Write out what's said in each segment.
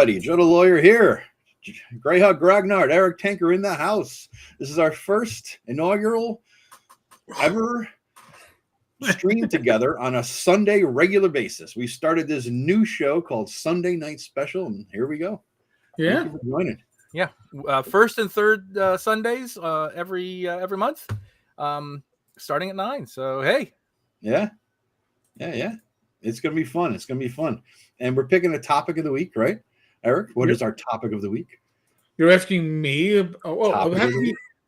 JoetheLawyer here. Greyahwk Grognard, Erik, Tenkar in the house. This is our first inaugural ever stream together on a Sunday regular basis. We started this new show called Sunday Night Special, and here we go. Yeah. Thank you for joining. Yeah, first and third Sundays every month, starting at 9. So hey, yeah, it's gonna be fun. It's gonna be fun, and we're picking a topic of the week, right, Erik? What is our topic of the week? You're asking me?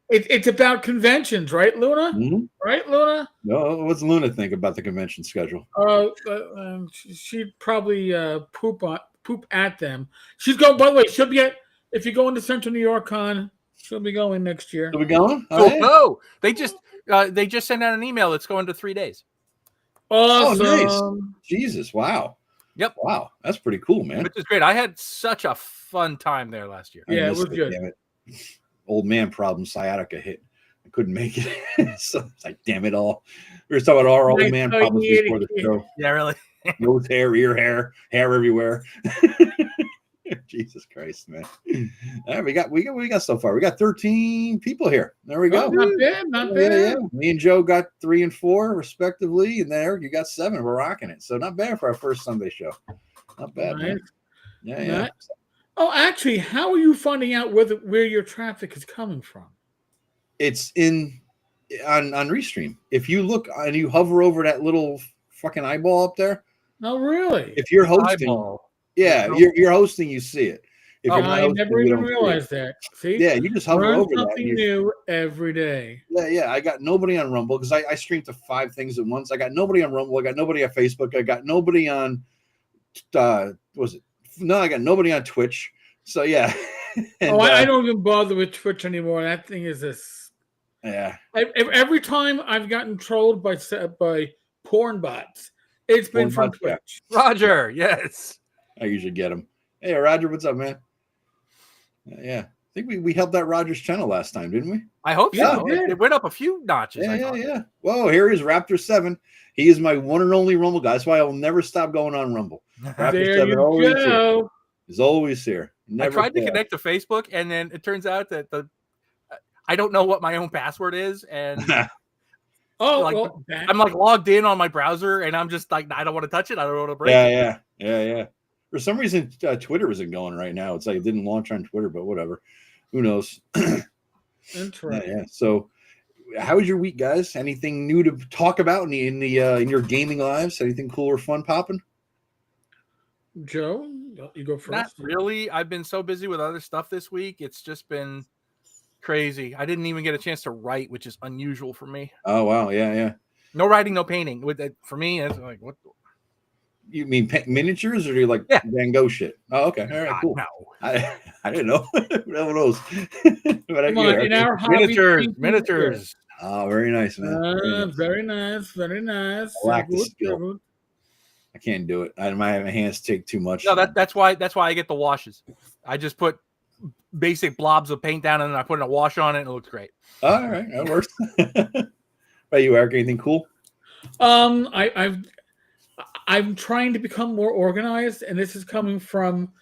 It's about conventions, right, Luna? Mm-hmm. Right, Luna? No, what's Luna think about the convention schedule? She'd probably poop at them. She's going. By the way, she'll be at. If you go into Central New York Con, she'll be going next year. Are we going? Oh, they just sent out an email. It's going to 3 days. Awesome. Oh, nice. Jesus, wow. Yep. Wow, that's pretty cool, man. Which is great. I had such a fun time there last year. Yeah, it was good. Damn it. Old man problem, sciatica hit. I couldn't make it. So it's like, damn it all. We were talking about our old man problems before the show. Yeah, really. Nose hair, ear hair, hair everywhere. Jesus Christ, man. All right, we got so far. We got 13 people here. There we go. Oh, not bad. Yeah. Me and Joe got 3 and 4 respectively, and then Erik, you got 7. We're rocking it. So not bad for our first Sunday show. Not bad, nice. Man. Yeah. Nice. Oh, actually, how are you finding out where your traffic is coming from? It's on Restream. If you look and you hover over that little fucking eyeball up there. Oh, really? If you're hosting, you're hosting, you see it. If you're I never even realized that. See? Yeah, you just hover over something that. New every day. Yeah. I got nobody on Rumble because I stream to 5 things at once. I got nobody on Rumble. I got nobody on Facebook. I got nobody on. I got nobody on Twitch. So yeah. And, I don't even bother with Twitch anymore. That thing is this. Yeah. Every time I've gotten trolled by porn bots, it's been from Twitch. Roger, yes. I usually get them. Hey, Roger, what's up, man? Yeah. I think we helped out Roger's channel last time, didn't we? I hope so. It went up a few notches. Yeah. Whoa, here is Raptor7. He is my one and only Rumble guy. That's why I will never stop going on Rumble. Raptor7 always here. He's always here. Never I tried to connect to Facebook, and then it turns out that I don't know what my own password is, and I'm like logged in on my browser, and I'm just like, I don't want to touch it. I don't want to break it. Yeah. For some reason, Twitter isn't going right now. It's like it didn't launch on Twitter, but whatever. Who knows? Interesting. Yeah. So, how was your week, guys? Anything new to talk about in your gaming lives? Anything cool or fun popping? Joe, you go first. Not really. I've been so busy with other stuff this week. It's just been crazy. I didn't even get a chance to write, which is unusual for me. Oh wow, yeah. No writing, no painting. For me, it's like what. You mean miniatures, or do you like Van Gogh shit? Oh, okay. All right, cool. No. I didn't know. Who knows? But in our miniatures. Oh, very nice, man. Very nice. I lack the skill. I can't do it. My hands take too much. No, that's why I get the washes. I just put basic blobs of paint down, and then I put a wash on it, and it looks great. All right, that works. About you, Erik? Anything cool? I'm trying to become more organized, and this is coming from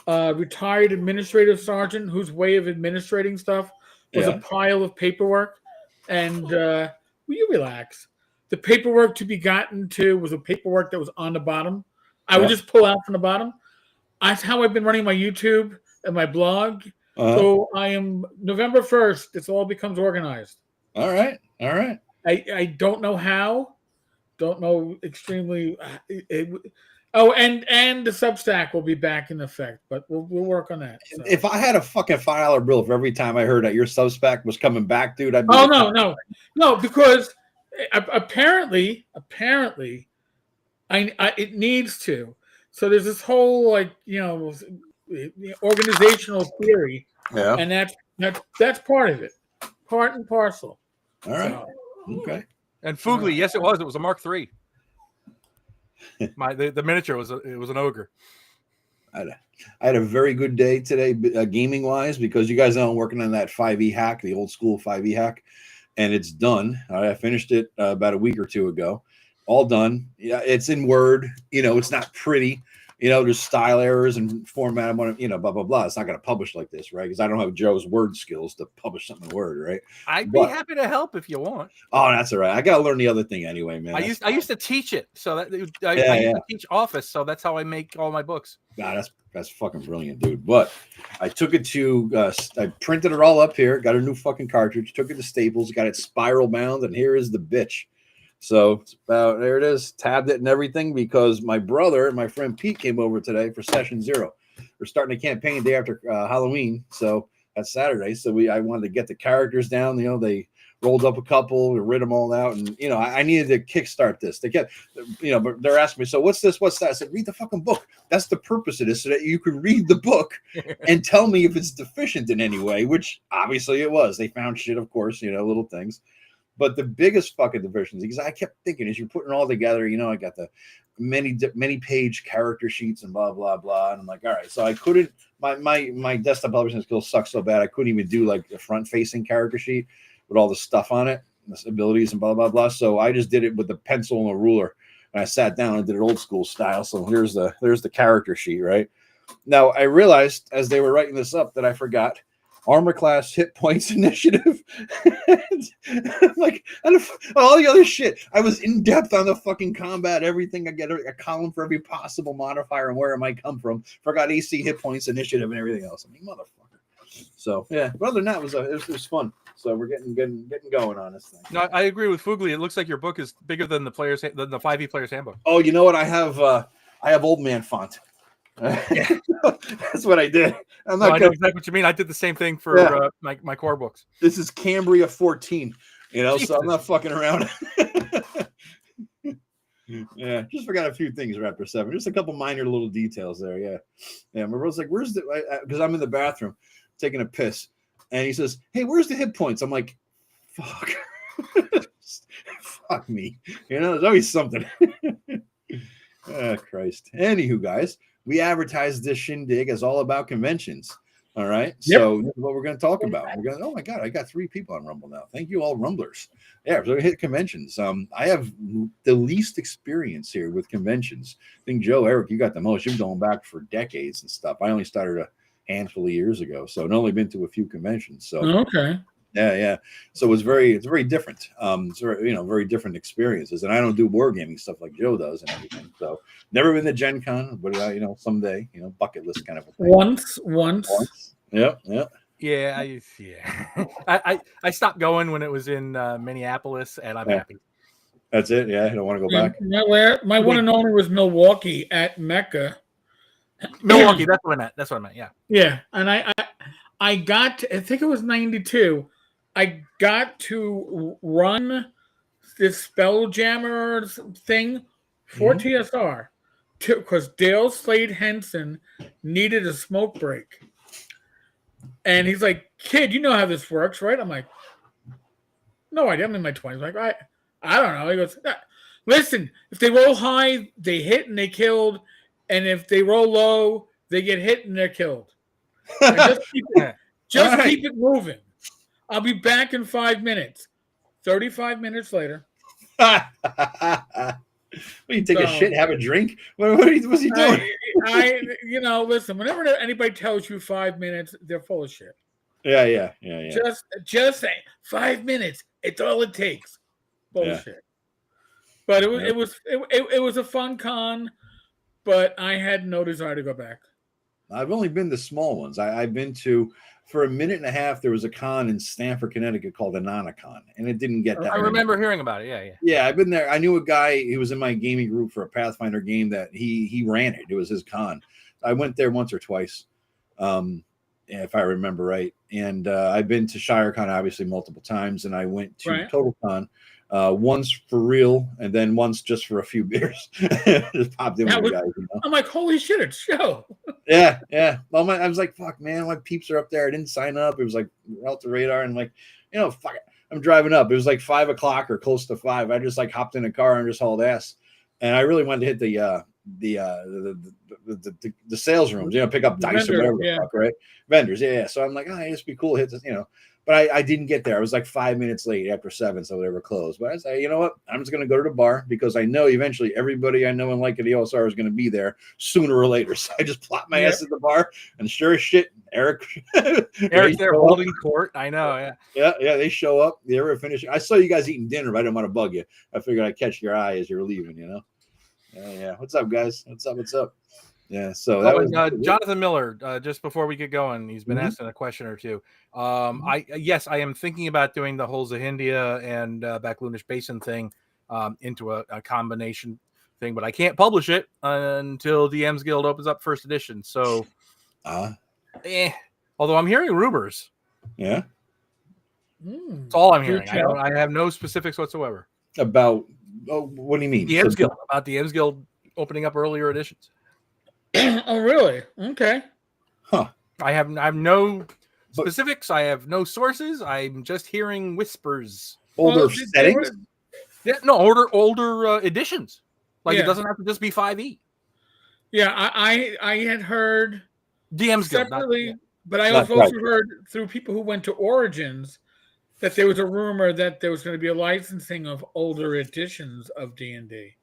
a retired administrative sergeant whose way of administrating stuff was a pile of paperwork. And will you relax? The paperwork to be gotten to was a paperwork that was on the bottom. I would just pull out from the bottom. That's how I've been running my YouTube and my blog. So I am November 1st. This all becomes organized. All right. I don't know how. Don't know extremely. And the Substack will be back in effect, but we'll work on that. So. If I had a fucking $5 bill for every time I heard that your Substack was coming back, dude, I'd be no, because apparently, it needs to. So there's this whole organizational theory, and that's part of it, part and parcel. All right, okay. And Fugly, yes, it was a Mark III. The miniature was an ogre. I had a very good day today, gaming wise, because you guys know I'm working on that 5e hack, the old school 5e hack, and it's done. I finished it about a week or two ago. All done. Yeah, it's in Word. It's not pretty. there's style errors and format. I want to, blah, blah, blah. It's not going to publish like this, right? Because I don't have Joe's word skills to publish something in Word, right? I'd be happy to help if you want. Oh, that's all right. I got to learn the other thing anyway, man. I used to teach it. So I used to teach Office. So that's how I make all my books. God, that's fucking brilliant, dude. But I took it to, I printed it all up here, got a new fucking cartridge, took it to Staples, got it spiral bound, and here is the bitch. So it's about, there it is, tabbed it and everything, because my brother and my friend Pete came over today for session 0. We're starting a campaign day after Halloween, so that's Saturday. So I wanted to get the characters down. They rolled up a couple, we read them all out, and I needed to kickstart this. They kept, but they're asking me, so what's this? What's that? I said, read the fucking book. That's the purpose of this, so that you can read the book and tell me if it's deficient in any way, which obviously it was. They found shit, of course, little things. But the biggest fucking deficiency, because I kept thinking as you're putting it all together, I got the many page character sheets and blah, blah, blah. And I'm like, all right. So I couldn't, my desktop publishing skills suck so bad. I couldn't even do like the front facing character sheet with all the stuff on it, the abilities and blah, blah, blah. So I just did it with a pencil and a ruler. And I sat down and did it old school style. So there's the character sheet, right? Now I realized as they were writing this up that I forgot armor class, hit points, initiative, like all the other shit. I was in depth on the fucking combat, everything. I get a column for every possible modifier and where it might come from. Forgot AC, hit points, initiative, and everything else. I mean, motherfucker. So yeah, but other than that, it was fun. So we're getting going on this thing. No, I agree with Fugly. It looks like your book is bigger than the 5e player's handbook. Oh, you know what? I have old man font. Yeah. That's what I did. I know exactly what you mean. I did the same thing for my core books. This is Cambria 14, so I'm not fucking around. Yeah, just forgot a few things right after 7. Just a couple minor little details there. Yeah. My brother's like, where's because I'm in the bathroom taking a piss, and he says, hey, where's the hit points? I'm like, fuck. Fuck me. There's always something. Oh, Christ. Anywho, guys, we advertised this shindig as all about conventions. All right. Yep. So this is what we're going to talk about. Oh my God, I got 3 people on Rumble now. Thank you, all Rumblers. Yeah, so we hit conventions. I have the least experience here with conventions. I think Eric, you got the most. You've been going back for decades and stuff. I only started a handful of years ago, so I've only been to a few conventions. So okay. Yeah. So it's very different. It's very different experiences. And I don't do wargaming stuff like Joe does and everything. So never been to Gen Con, but someday, bucket list kind of a thing. Once. Yep. Yeah. I stopped going when it was in Minneapolis, and I'm happy. That's it. Yeah, I don't want to go back. My one and only was Milwaukee at Mecca. Milwaukee. That's what I meant. Yeah. Yeah, and I got I think it was 92. I got to run this Spelljammer thing for TSR because Dale Slade Henson needed a smoke break. And he's like, kid, you know how this works, right? I'm like, no idea. I'm in my 20s. I'm like, I don't know. He goes, listen, if they roll high, they hit and they killed. And if they roll low, they get hit and they're killed. Just keep it moving. I'll be back in 5 minutes. 35 minutes later. You take a shit, have a drink? What's he doing? Listen, whenever anybody tells you 5 minutes, they're full of shit. Yeah. Just say 5 minutes. It's all it takes. Bullshit. Yeah. But it was a fun con, but I had no desire to go back. I've only been to small ones. I've been to, for a minute and a half, there was a con in Stamford, Connecticut called Anonacon, and it didn't get that. I remember hearing about it. Yeah. Yeah, I've been there. I knew a guy who was in my gaming group for a Pathfinder game that he ran it. It was his con. I went there once or twice, if I remember right. And I've been to ShireCon, obviously, multiple times, and I went to TotalCon once for real, and then once just for a few beers. Just popped in with the guys. I'm like, holy shit, it's Joe. Yeah. Well, I was like, fuck, man, my peeps are up there. I didn't sign up. It was like out the radar, and like, fuck it. I'm driving up. It was like 5 o'clock or close to 5. I just like hopped in a car and just hauled ass. And I really wanted to hit the sales rooms, pick up dice or whatever the fuck, right? Vendors, yeah. So I'm like, it'd just be cool to hit this, But I didn't get there. I was like 5 minutes late after 7, so they were closed. But I said, you know what? I'm just going to go to the bar because I know eventually everybody I know and like at the OSR is going to be there sooner or later. So I just plop my ass at the bar, and sure as shit, Eric's there holding court. I know. Yeah. They show up. They were finishing. I saw you guys eating dinner, but I didn't want to bug you. I figured I'd catch your eye as you were leaving. You know. Yeah. What's up, guys? What's up? Yeah. So that was Jonathan Miller. Just before we get going, he's been asking a question or two. I am thinking about doing the whole Zahindia and Backlunish Basin thing into a combination thing, but I can't publish it until DM's Guild opens up first edition. So, although I'm hearing rumors. Yeah. That's all I'm hearing. I have no specifics whatsoever. About what do you mean? DM's Guild. About DM's Guild opening up earlier editions. Oh, really? Okay. Huh. I have no specifics. I have no sources. I'm just hearing whispers. Older settings? Older editions. Like it doesn't have to just be 5e. Yeah, I had heard DM's Guild separately, but I also heard through people who went to Origins that there was a rumor that there was going to be a licensing of older editions of D&D.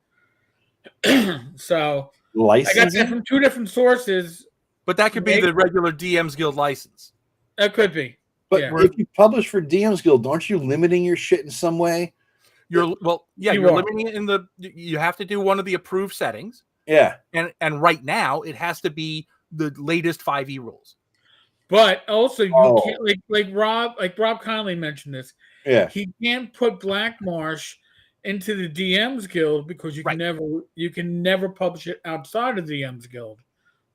So licensing? I got that from 2 different sources. But that could be the regular DM's Guild license. That could be. But if you publish for DM's Guild, aren't you limiting your shit in some way? You're limiting it you have to do one of the approved settings. Yeah. And right now it has to be the latest 5e rules. But also you can't like Rob Conley mentioned this. Yeah. He can't put Black Marsh into the DM's Guild because you can never publish it outside of the DM's Guild.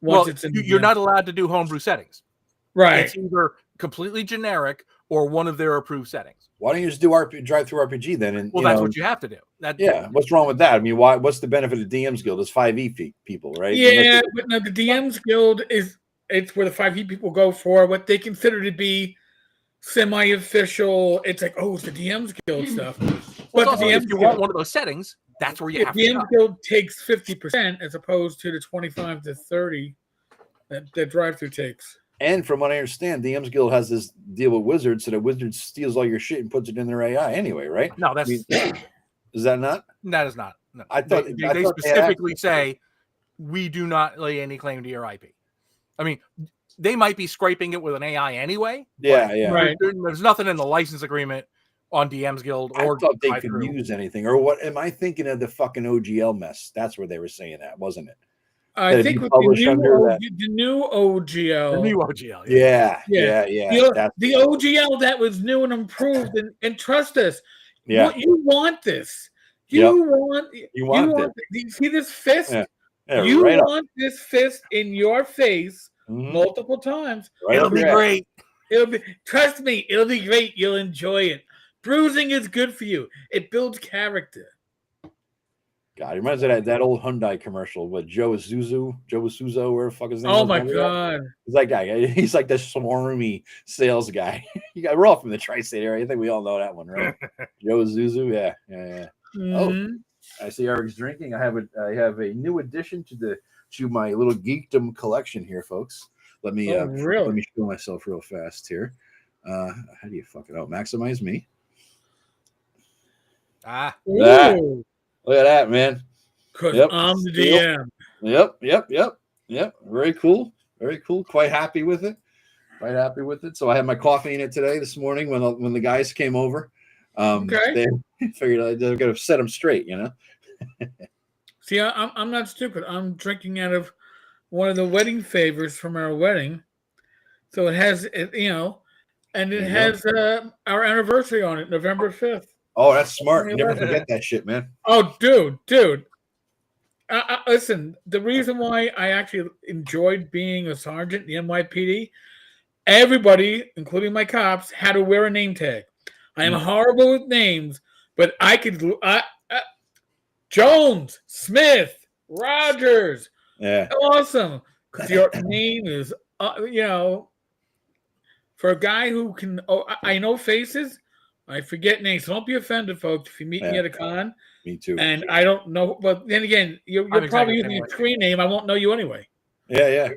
You're not allowed to do homebrew settings. Right. It's either completely generic or one of their approved settings. Why don't you just do drive-through RPG then? And that's what you have to do. What's wrong with that? I mean, what's the benefit of DM's Guild? It's 5e people, right? Yeah, but no, the DM's Guild it's where the 5e people go for what they consider to be semi-official. It's like, it's the DM's Guild stuff. But if you want one of those settings, that's where you have to go. The DM's Guild takes 50% as opposed to the 25 to 30 that drive-through takes. And from what I understand, DM's Guild has this deal with Wizards, so that Wizards steals all your shit and puts it in their AI anyway, right? No, that's is that not? That is not. No. I thought they specifically say we do not lay any claim to your IP. I mean, they might be scraping it with an AI anyway. Yeah. Right. There's nothing in the license agreement on DM's Guild or I thought they could use anything. Or what am I thinking of the fucking OGL mess? That's where they were saying that, wasn't it? I think with the new OGL. The new OGL. Yeah. The OGL that was new and improved, and trust us. Yeah. You want this. You want this. You see this fist? Yeah, you want this fist in your face multiple times. It'll be great. Trust me, it'll be great. You'll enjoy it. Bruising is good for you. It builds character. God, it reminds me of that old Hyundai commercial with Joe Isuzo, where the fuck his name is. Oh my God. He's that guy. He's like this swarmy sales guy. We're all from the tri-state area. I think we all know that one, right? Joe Isuzu, yeah. Mm-hmm. Oh, I see Eric's drinking. I have a new addition to my little geekdom collection here, folks. Let me show myself real fast here. How do you fuck it out? Maximize me. Look at that, man. Because I'm the DM. Yep. Very cool. Quite happy with it. So I had my coffee in it today, this morning, when the guys came over. They figured they're going to set them straight, you know. See, I'm not stupid. I'm drinking out of one of the wedding favors from our wedding. So it has, and it has our anniversary on it, November 5th. Oh, that's smart. You never forget that shit, man. Oh, dude. Listen, the reason why I actually enjoyed being a sergeant in the NYPD, everybody, including my cops, had to wear a name tag. I am horrible with names, but I could Jones, Smith, Rogers. Yeah. Awesome. Because your name is, for a guy who can, I know faces, I forget names. So don't be offended, folks, if you meet me at a con. Me too. And I don't know, but then again, you're probably using a tree name. I won't know you anyway. Yeah.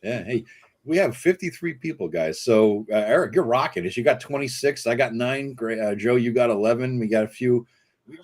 Hey, We have 53 people, guys. So Eric, you're rocking it. You got 26. I got 9. Great, Joe, you got 11. We got a few.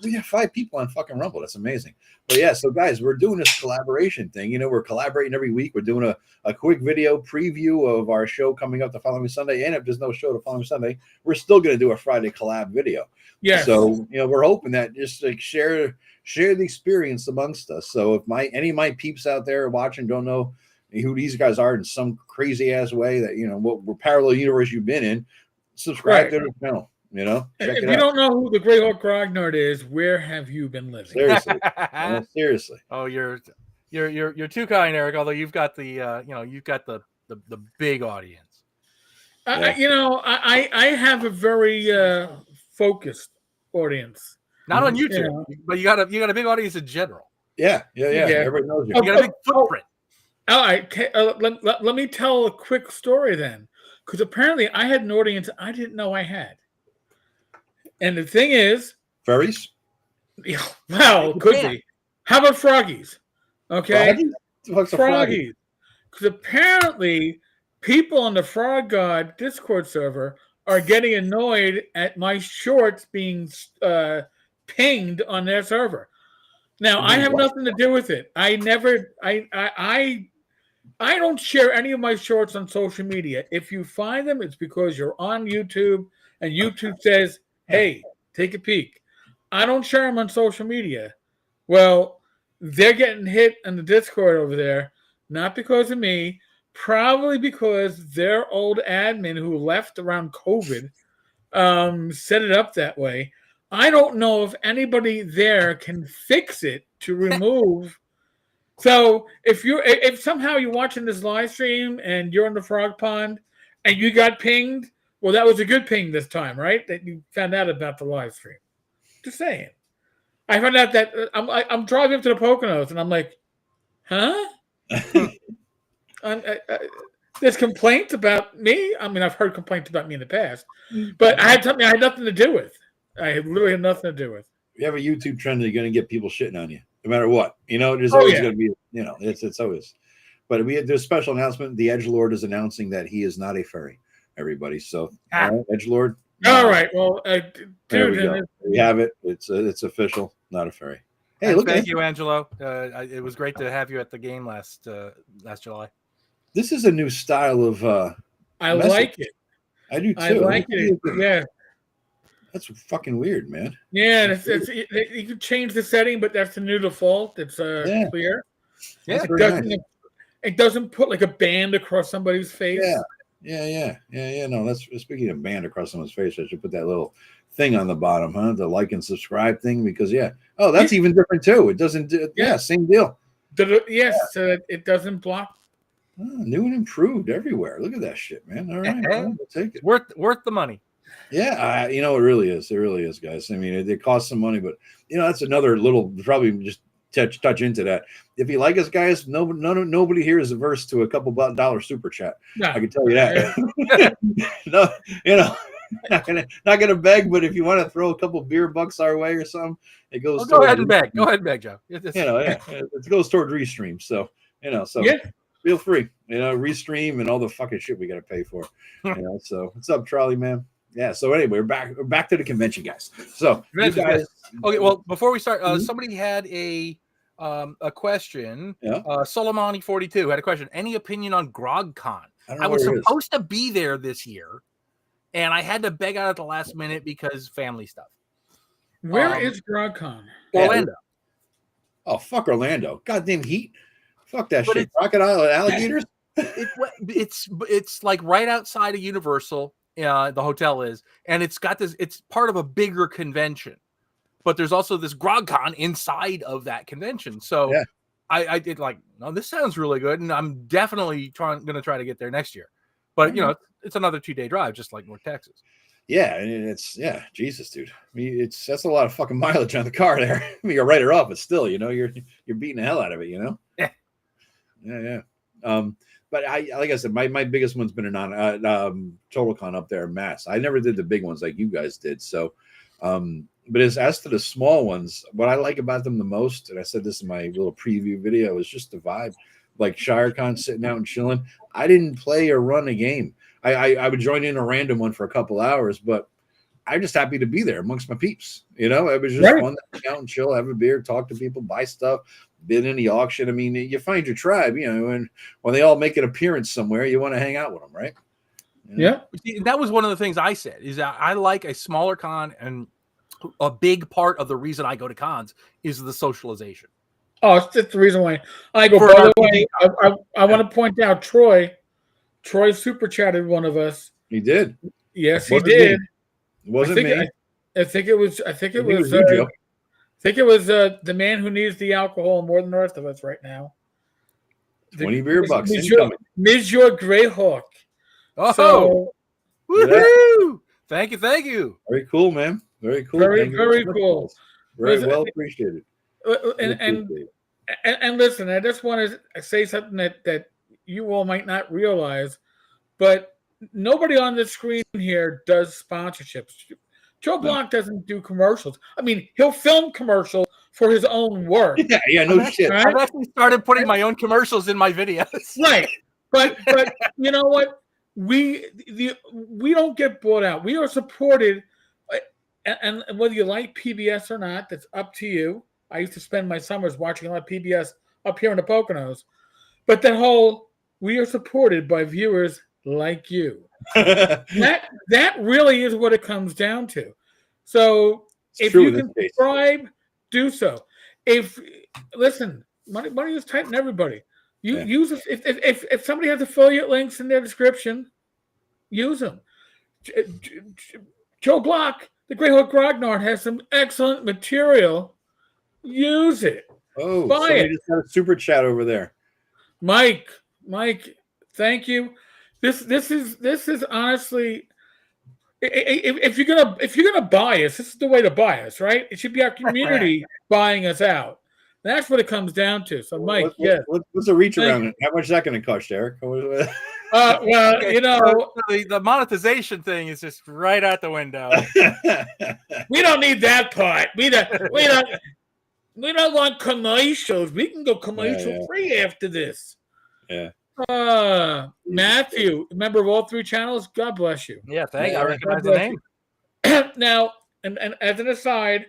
We got 5 people on fucking Rumble. That's amazing. But yeah, so guys, we're doing this collaboration thing. You know, we're collaborating every week. We're doing a quick video preview of our show coming up the following Sunday. And if there's no show the following Sunday, we're still going to do a Friday collab video. Yeah. So, you know, we're hoping that just like share the experience amongst us. So if any of my peeps out there watching don't know who these guys are in some crazy ass way that, you know, what parallel universe you've been in, subscribe to the channel. You know, if you don't know who the Greyhawk Grognard is, where have you been living? Seriously, seriously. Oh, you're too kind, Eric. Although you've got the big audience. I have a very focused audience. Not on YouTube, but you got a big audience in general. Yeah. Everybody knows you. You got a big footprint. All right, let me tell a quick story then, because apparently I had an audience I didn't know I had. And the thing is, furries. Well, could be. How about froggies? Okay, froggies. Because apparently, people on the Frog God Discord server are getting annoyed at my shorts being pinged on their server. Now, I have nothing to do with it. I don't share any of my shorts on social media. If you find them, it's because you're on YouTube and YouTube says, hey, take a peek. I don't share them on social media. Well, they're getting hit on the Discord over there, not because of me, probably because their old admin who left around COVID set it up that way. I don't know if anybody there can fix it to remove. So if somehow you're watching this live stream and you're in the frog pond and you got pinged, well, that was a good ping this time, right? That you found out about the live stream. Just saying. I found out that I'm driving up to the Poconos and I'm like, huh? There's complaints about me. I mean, I've heard complaints about me in the past, but I had nothing to do with. I literally had nothing to do with. You have a YouTube trend, you're going to get people shitting on you, no matter what. You know, there's always going to be. You know, it's always. But there's a special announcement. The Edgelord is announcing that he is not a furry. Everybody, so Edgelord. All right, well, dude, we have it. It's official, not a furry. Hey, look! Thank you, Angelo. It was great to have you at the game last July. This is a new style of. I like it. I do too. I like it. Yeah. That's fucking weird, man. Yeah, you can change the setting, but that's the new default. It's clear. Yeah, it doesn't put like a band across somebody's face. Yeah. No, that's speaking of band across someone's face. I should put that little thing on the bottom, huh? The like and subscribe thing, because oh, that's even different too. It doesn't. Same deal. So it doesn't block. Oh, new and improved everywhere. Look at that shit, man. All right, we'll take it. Worth the money. Yeah, it really is. It really is, guys. I mean, it costs some money, but that's another little. Probably just touch into that. If you like us, guys, nobody here is averse to a couple $1 super chat. No. I can tell you that. No, not gonna beg, but if you want to throw a couple beer bucks our way or something, it goes. Go ahead and beg. Go ahead and beg, Joe. It goes toward Restream. So feel free. Restream and all the fucking shit we got to pay for. So what's up, Charlie, man? Yeah. So anyway, we're back to the convention, guys. So you guys. Okay. Well, before we start, somebody had a question. Yeah. Solomani 42 had a question. Any opinion on GrogCon? I was supposed to be there this year, and I had to beg out at the last minute because family stuff. Where is GrogCon? Orlando. Oh, fuck Orlando! Goddamn heat. Fuck that shit. Crocodile and alligators. It's like right outside of Universal. The hotel is, and it's got this. It's part of a bigger convention. But there's also this GrogCon inside of that convention. So I did this sounds really good. And I'm definitely going to try to get there next year. But, it's another 2-day drive, just like North Texas. Yeah. And Jesus, dude. I mean, that's a lot of fucking mileage on the car there. I mean, you'll write it off, but still, you're beating the hell out of it, Yeah. Yeah. But like I said, my biggest one's been a TotalCon up there in Mass. I never did the big ones like you guys did. So, but as to the small ones, what I like about them the most, and I said this in my little preview video, is just the vibe. like ShireCon, sitting out and chilling. I didn't play or run a game. I would join in a random one for a couple hours, but I'm just happy to be there amongst my peeps. You know, it was just fun to hang out and chill, have a beer, talk to people, buy stuff, bid in the auction. I mean, you find your tribe, you know, and when they all make an appearance somewhere, you want to hang out with them, right? Yeah. See, that was one of the things I said, is that I like a smaller con, and a big part of the reason I go to cons is the socialization. Oh, it's just the reason why I go. By the way, I want to point out Troy super chatted one of us. He did. Yes, he did. It wasn't me. I think it was the man who needs the alcohol more than the rest of us right now. 20 beer bucks. Monsieur Greyhawk. Oh, so, woohoo! Thank you. Very cool, man. Very cool. Very cool. Very well appreciated. And listen, I just want to say something that you all might not realize, but nobody on the screen here does sponsorships. Joe Bloch doesn't do commercials. I mean, he'll film commercials for his own work. Yeah, no shit. Right? I've actually started putting my own commercials in my videos. Right. But you know what? We don't get bought out. We are supported, and whether you like PBS or not, that's up to you. I used to spend my summers watching a lot of PBS up here in the Poconos. But we are supported by viewers like you. that really is what it comes down to. So if you can subscribe, do so. Money is tight on everybody. Use if somebody has affiliate links in their description, use them. Joe Bloch, the Greyahwk Grognard, has some excellent material. Use it. Oh, buy it. Just got a super chat over there. Mike, thank you. This is honestly, if you're gonna buy us, this is the way to buy us, right? It should be our community buying us out. That's what it comes down to. So, Mike, what's the reach around it? How much is that going to cost, Eric? Well, the monetization thing is just right out the window. We don't need that part. We don't want commercials. We can go commercial free after this. Yeah. Matthew, member of all three channels. God bless you. Yeah, thank you. I recognize the name. Now, and as an aside,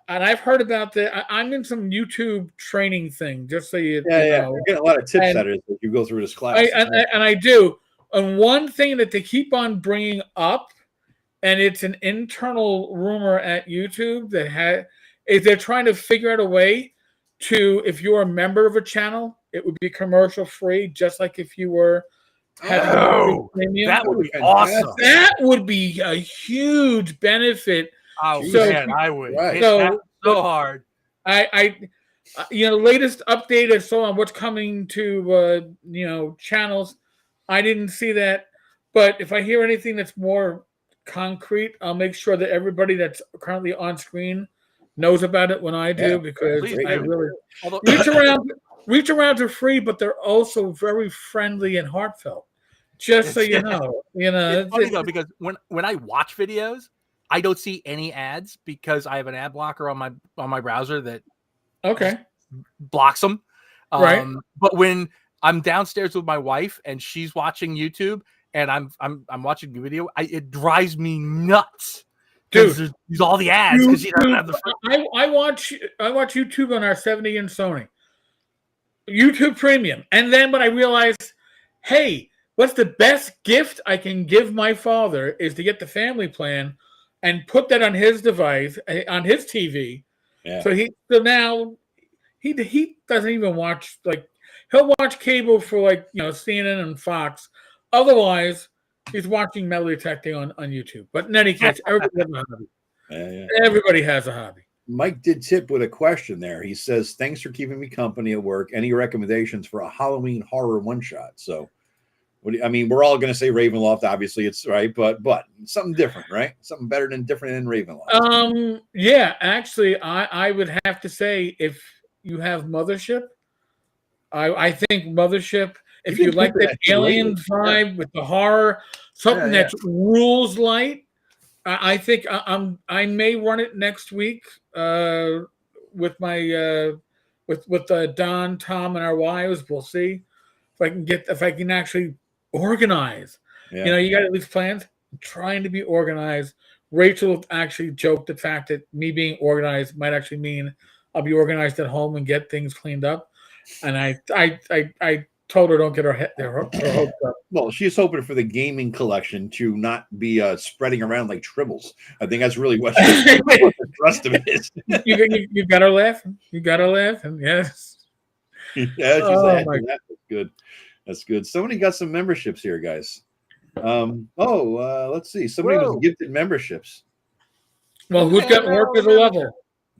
and I've heard about I'm in some YouTube training thing, just so you know. You're getting a lot of tips out of it as you go through this class. And I do. And one thing that they keep on bringing up, and it's an internal rumor at YouTube is they're trying to figure out a way to, if you're a member of a channel, it would be commercial free, just like if you were having premium. That would be awesome. That would be a huge benefit. Oh man, I would. Right. So hard. Latest update I saw on what's coming to channels. I didn't see that, but if I hear anything that's more concrete, I'll make sure that everybody that's currently on screen knows about it when I do, because I really reach around to free, but they're also very friendly and heartfelt. Just so you know, it's funny though, because when I watch videos, I don't see any ads because I have an ad blocker on my browser that blocks them. Right. But when I'm downstairs with my wife and she's watching YouTube and I'm watching the video, it drives me nuts. Dude, there's all the ads because you don't have the. I watch YouTube on our 70-inch Sony, YouTube Premium, and then when I realized, hey, what's the best gift I can give my father is to get the family plan and put that on his device, on his TV. Yeah. So now he doesn't even watch, like, he'll watch cable for CNN and Fox. Otherwise, he's watching metal detecting on YouTube. But in any case, everybody has a hobby. Everybody has a hobby. Mike did tip with a question there. He says, "Thanks for keeping me company at work. Any recommendations for a Halloween horror one shot?" So, we're all going to say Ravenloft. Obviously, it's right, but something different, right? Something better than different than Ravenloft. Yeah, actually, I would have to say, if you have Mothership, I think Mothership. If you like that alien vibe with the horror, something that rules light, I think I may run it next week with my with Don, Tom, and our wives. We'll see if I can actually organize. Yeah. You know, you got at least plans. I'm trying to be organized. Rachel actually joked the fact that me being organized might actually mean I'll be organized at home and get things cleaned up. And I told her don't get her hopes up. Well, she's hoping for the gaming collection to not be spreading around like tribbles. I think that's really what the rest of it is. You got her laughing. You got her laughing. Yes. Yeah, that's good. That's good. Somebody got some memberships here, guys. Let's see. Somebody was gifted memberships. Well, who's got work as a level?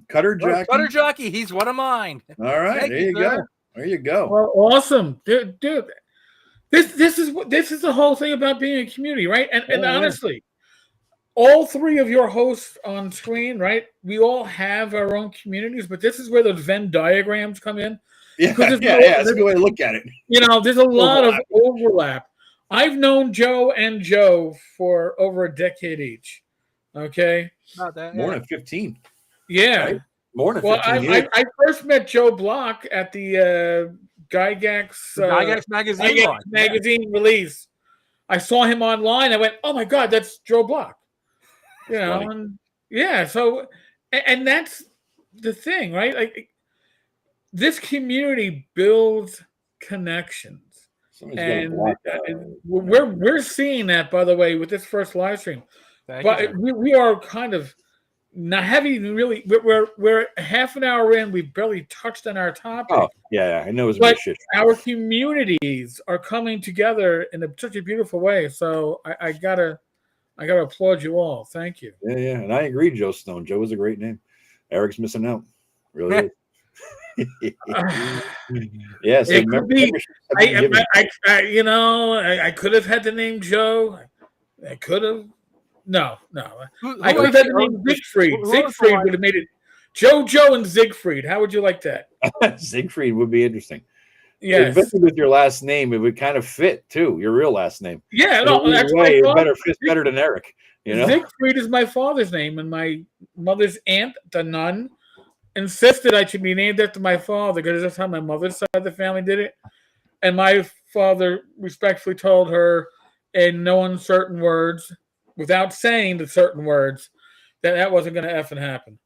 Cutter Jockey. Cutter Jockey, he's one of mine. All right, there you go. There you go. Well, awesome, dude. This is the whole thing about being a community, right? And honestly, all three of your hosts on screen, right? We all have our own communities, but this is where those Venn diagrams come in. Yeah, that's a good way to look at it. You know, there's a lot of overlap. I've known Joe and Joe for over a decade each. Okay, not that more than 15. Yeah, right? More than 15 years. I first met Joe Bloch at the Gygax magazine release. I saw him online. I went, "Oh my God, that's Joe Bloch." You know, and so that's the thing, right? Like, this community builds connections. And we're seeing that, by the way, with this first live stream. But we are kind of not having really. We're half an hour in. We've barely touched on our topic. Oh yeah, I know it's but our communities are coming together in such a beautiful way. So I gotta applaud you all. Thank you. Yeah, and I agree, Joe Stone. Joe is a great name. Eric's missing out. Really is. Yes, it could be. I could have had the name Joe. I could have. No. I could have had the name Siegfried. Siegfried would have made it Joe, and Siegfried. How would you like that? Siegfried would be interesting. Yeah, especially with your last name, it would kind of fit too. Your real last name. Yeah, that's fits better than Erik. You know, Siegfried is my father's name, and my mother's aunt, the nun, insisted I should be named after my father because that's how my mother's side of the family did it. And my father respectfully told her in no uncertain words, without saying the certain words, that wasn't going to effing happen.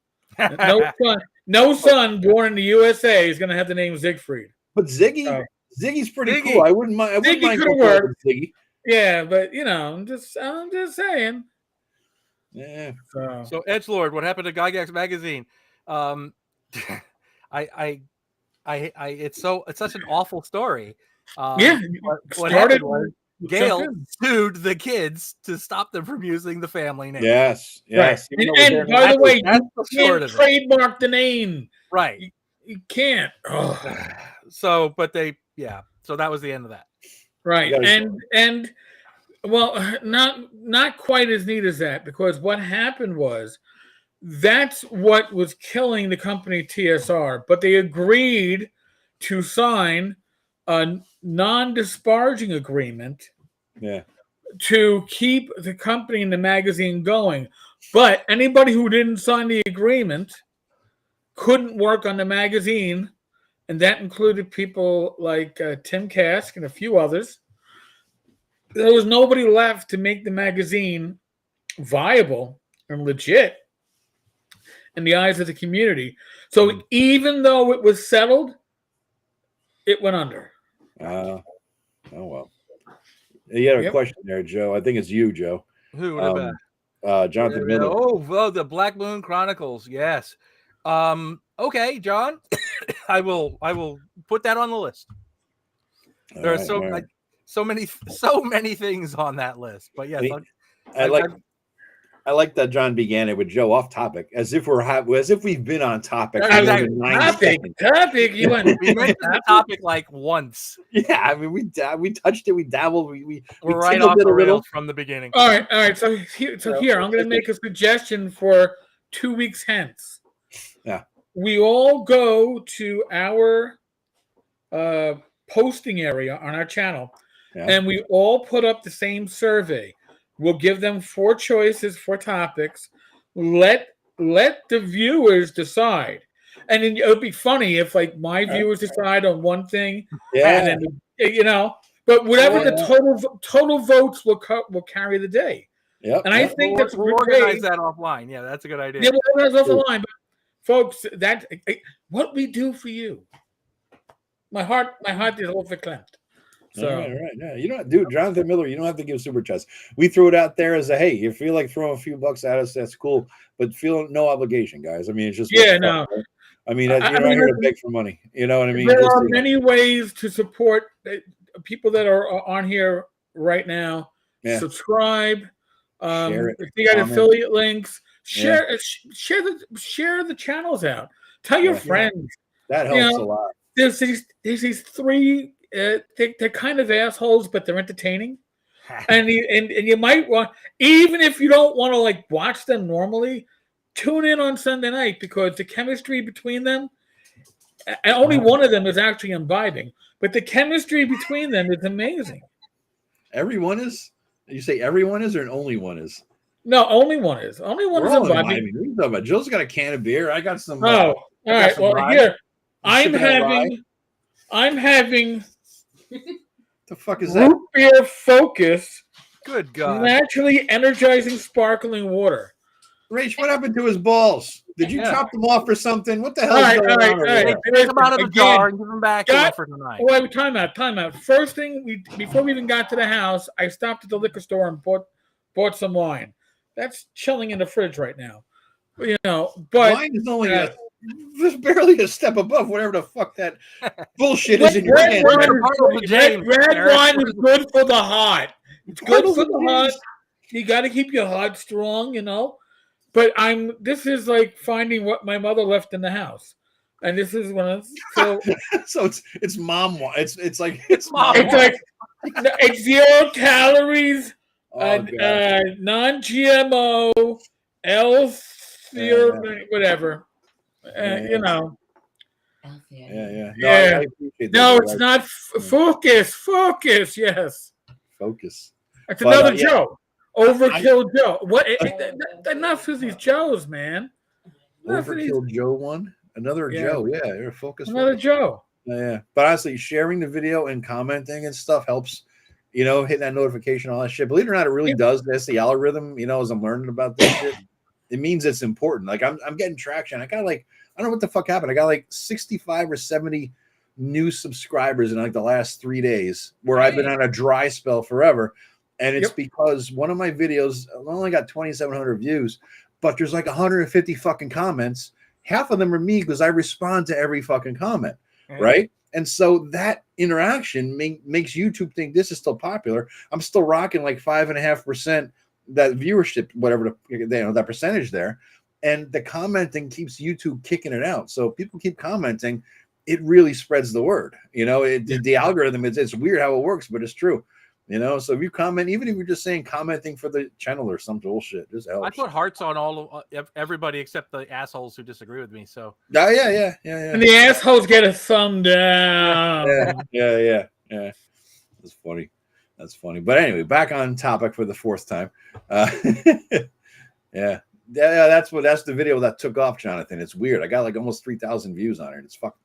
No son born in the USA is going to have the name Siegfried. But Ziggy's pretty cool. I wouldn't mind. Ziggy could have worked. Ziggy. Yeah, but I'm just saying. Yeah. So Edgelord, what happened to Gygax magazine? It's such an awful story. What happened was Gail sued the kids to stop them from using the family name. Yes. Right. And by the way, you can't trademark the name. Right. You can't. So that was the end of that. Right. And well, not quite as neat as that, because what happened was that's what was killing the company TSR, but they agreed to sign a non-disparaging agreement to keep the company and the magazine going. But anybody who didn't sign the agreement couldn't work on the magazine, and that included people like Tim Kask and a few others. There was nobody left to make the magazine viable and legit in the eyes of the community. So even though it was settled, it went under. Oh well. You had a question there, Joe. I think it's you, Joe. Who? Jonathan Miller. Oh, the Black Moon Chronicles. Yes. Okay, John. I will put that on the list. There are so many things on that list. But yes, I like that John began it with Joe off topic, as if we've been on topic. Topic. You went. We mentioned the topic like once. Yeah, I mean we touched it, we dabbled, we're right off the rails from the beginning. All right. So here I'm going to make a suggestion for 2 weeks hence. Yeah, we all go to our posting area on our channel, and we all put up the same survey. We'll give them 4 choices for topics. Let the viewers decide. And then it would be funny if like my viewers decide on one thing, Yeah. and then but whatever the total votes will carry the day. Yep. And I think that's we'll organize that offline. Yeah, that's a good idea. Yeah, we'll organize offline, but folks, that what we do for you. My heart is overclamped. So right. Yeah. You know, dude, Jonathan Miller, you don't have to give super chats. We threw it out there as a hey, you feel like throwing a few bucks at us, that's cool, but feel no obligation, guys. I mean, it's just no. I mean, you're not here to beg for money. You know what I mean? There are many ways to support people that are on here right now. Yeah. Subscribe. Share it. If you got affiliate links, share the channels out. Tell your friends. That helps a lot. There's these three. They're kind of assholes, but they're entertaining. and you might want, even if you don't want to like watch them normally, tune in on Sunday night because the chemistry between them, and only one of them is actually imbibing, but the chemistry between them is amazing. Everyone is? You say everyone is, or only one is? No, only one is. Only one is imbibing. What are you talking about? Joe's got a can of beer. I got some. All right. Well, here I'm having. The fuck is that? Root beer Focus. Good God. Naturally energizing sparkling water. Rach, what happened to his balls? Did you chop them off or something? What the hell is going on over there? Take them out of the jar and give them back for tonight. Wait, time out. First thing, before we even got to the house, I stopped at the liquor store and bought some wine. That's chilling in the fridge right now. You know, but wine is only there's barely a step above whatever the fuck that bullshit is in your hand. Red wine is good for the heart. It's good for the heart. You got to keep your heart strong, you know. But this is like finding what my mother left in the house, and this is when so it's mom wine. It's like mom. It's like it's 0 calories, non-GMO, whatever. You know. Yeah. No, it's not focus. Yes. Focus. That's another Joe. Overkill Joe. What? Enough of these Joes, man. Overkill Joe one. Another Joe. Yeah, you're focused. Another Joe. Yeah. But honestly, sharing the video and commenting and stuff helps. You know, hitting that notification, all that shit. Believe it or not, it really does. That's the algorithm. You know, as I'm learning about this shit, it means it's important. Like I'm getting traction. I got like, I don't know what the fuck happened. I got like 65 or 70 new subscribers in like the last 3 days, where I've been on a dry spell forever. And it's because one of my videos only got 2,700 views, but there's like 150 fucking comments. Half of them are me because I respond to every fucking comment, right? And so that interaction makes YouTube think this is still popular. I'm still rocking like 5.5% that viewership, whatever that percentage there. And the commenting keeps YouTube kicking it out. So if people keep commenting, it really spreads the word. You know, the algorithm, it's weird how it works, but it's true. You know, so if you comment, even if you're just saying commenting for the channel or some bullshit, just helps. I put hearts on all of everybody except the assholes who disagree with me. So yeah. And the assholes get a thumb down. Yeah. That's funny. But anyway, back on topic for the fourth time. Yeah. That's the video that took off, Jonathan. It's weird. I got like almost 3,000 views on it. It's fucking.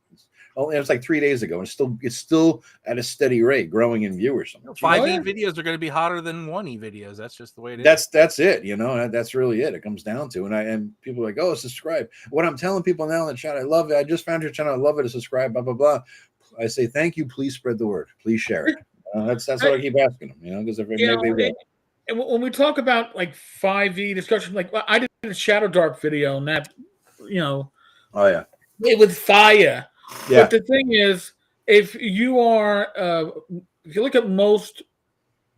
It was like 3 days ago, and it's still at a steady rate, growing in viewers. 5E videos are going to be hotter than 1E videos. That's just the way it is. That's it. You know, that's really it. It comes down to, and people are like, oh, subscribe. What I'm telling people now in the chat, I love it. I just found your channel. I love it. To subscribe. Blah blah blah. I say thank you. Please spread the word. Please share it. That's what I keep asking them. You know, because if maybe they will. And when we talk about like 5E discussion, like I did a Shadow Dark video, and that, you know, it was fire. Yeah. But the thing is, if you look at most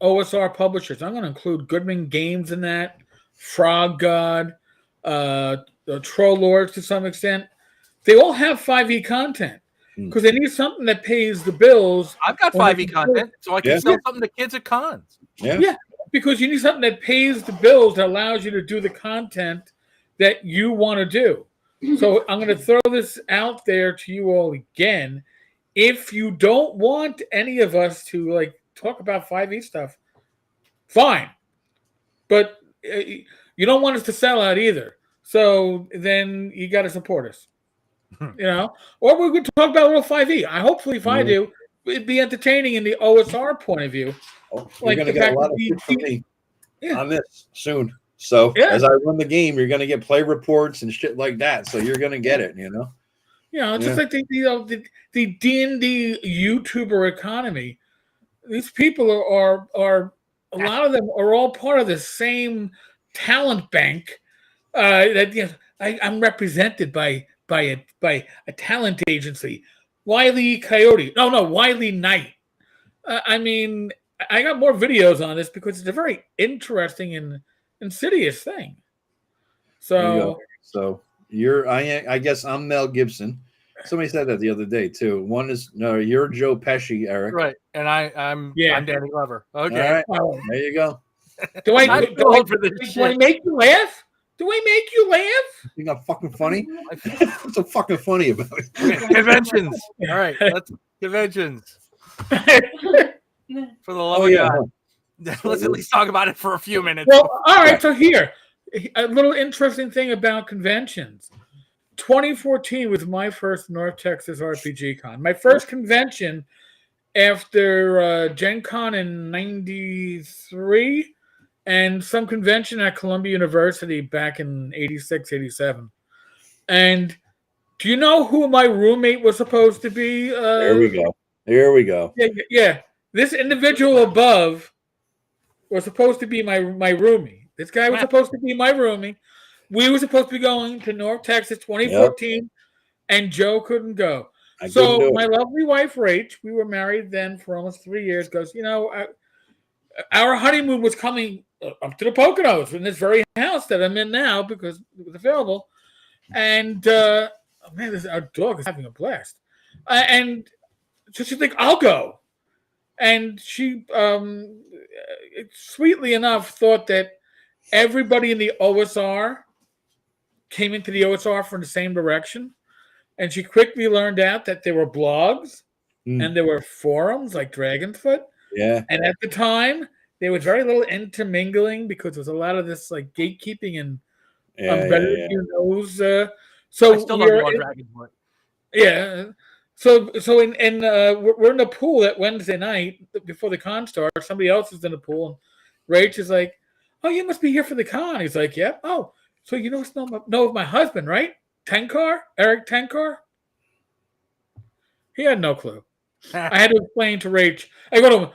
OSR publishers, I'm going to include Goodman Games in that, Frog God, the Troll Lords to some extent. They all have 5e content because they need something that pays the bills. I've got 5e content, so I can sell something to kids at cons. Yeah, because you need something that pays the bills that allows you to do the content that you want to do. So I'm going to throw this out there to you all again. If you don't want any of us to like talk about 5e stuff, fine. But you don't want us to sell out either. So then you got to support us. You know, or we could talk about a little 5e. Hopefully, if I do, it'd be entertaining in the OSR point of view. Oh, you're going to get a lot of shit from me Yeah. on this soon. So Yeah. as I run the game, you're going to get play reports and shit like that. So you're going to get it, you know? Just like the D&D YouTuber economy. These people are a lot of them are all part of the same talent bank. I'm represented by a talent agency, Wiley Coyote. No, Wiley Knight. I mean, I got more videos on this because it's a very interesting and insidious thing. So I guess I'm Mel Gibson. Somebody said that the other day too. One is you're Joe Pesci, Eric. Right, and I'm Danny Glover. Okay, all right. There you go. Do I make you laugh? Do I make you laugh? You think I'm fucking funny? What's so fucking funny about it? Conventions. All right, let's conventions. For the love of God, let's at least talk about it for a few minutes. Well, all right. So here, a little interesting thing about conventions. 2014 was my first North Texas RPG Con. My first convention after Gen Con in '93 and some convention at Columbia University back in '86, '87. And do you know who my roommate was supposed to be? There we go. Yeah. This individual above was supposed to be my roomie. This guy was supposed to be my roomie. We were supposed to be going to North Texas 2014, and Joe couldn't go. So my lovely wife, Rach, we were married then for almost 3 years, goes, our honeymoon was coming up to the Poconos in this very house that I'm in now because it was available. And, our dog is having a blast. And so she's like, I'll go. And she, sweetly enough, thought that everybody in the OSR came into the OSR from the same direction. And she quickly learned out that there were blogs and there were forums like Dragonfoot. Yeah. And at the time, there was very little intermingling because there was a lot of this like gatekeeping and better than you knows. So I still don't know Dragonfoot. Yeah. So we're in the pool that Wednesday night before the con starts. Somebody else is in the pool, and Rach is like, "Oh, you must be here for the con." He's like, "Yeah." Oh, so you know of my husband, right? Tenkar, Erik Tenkar. He had no clue. I had to explain to Rach. I go to him.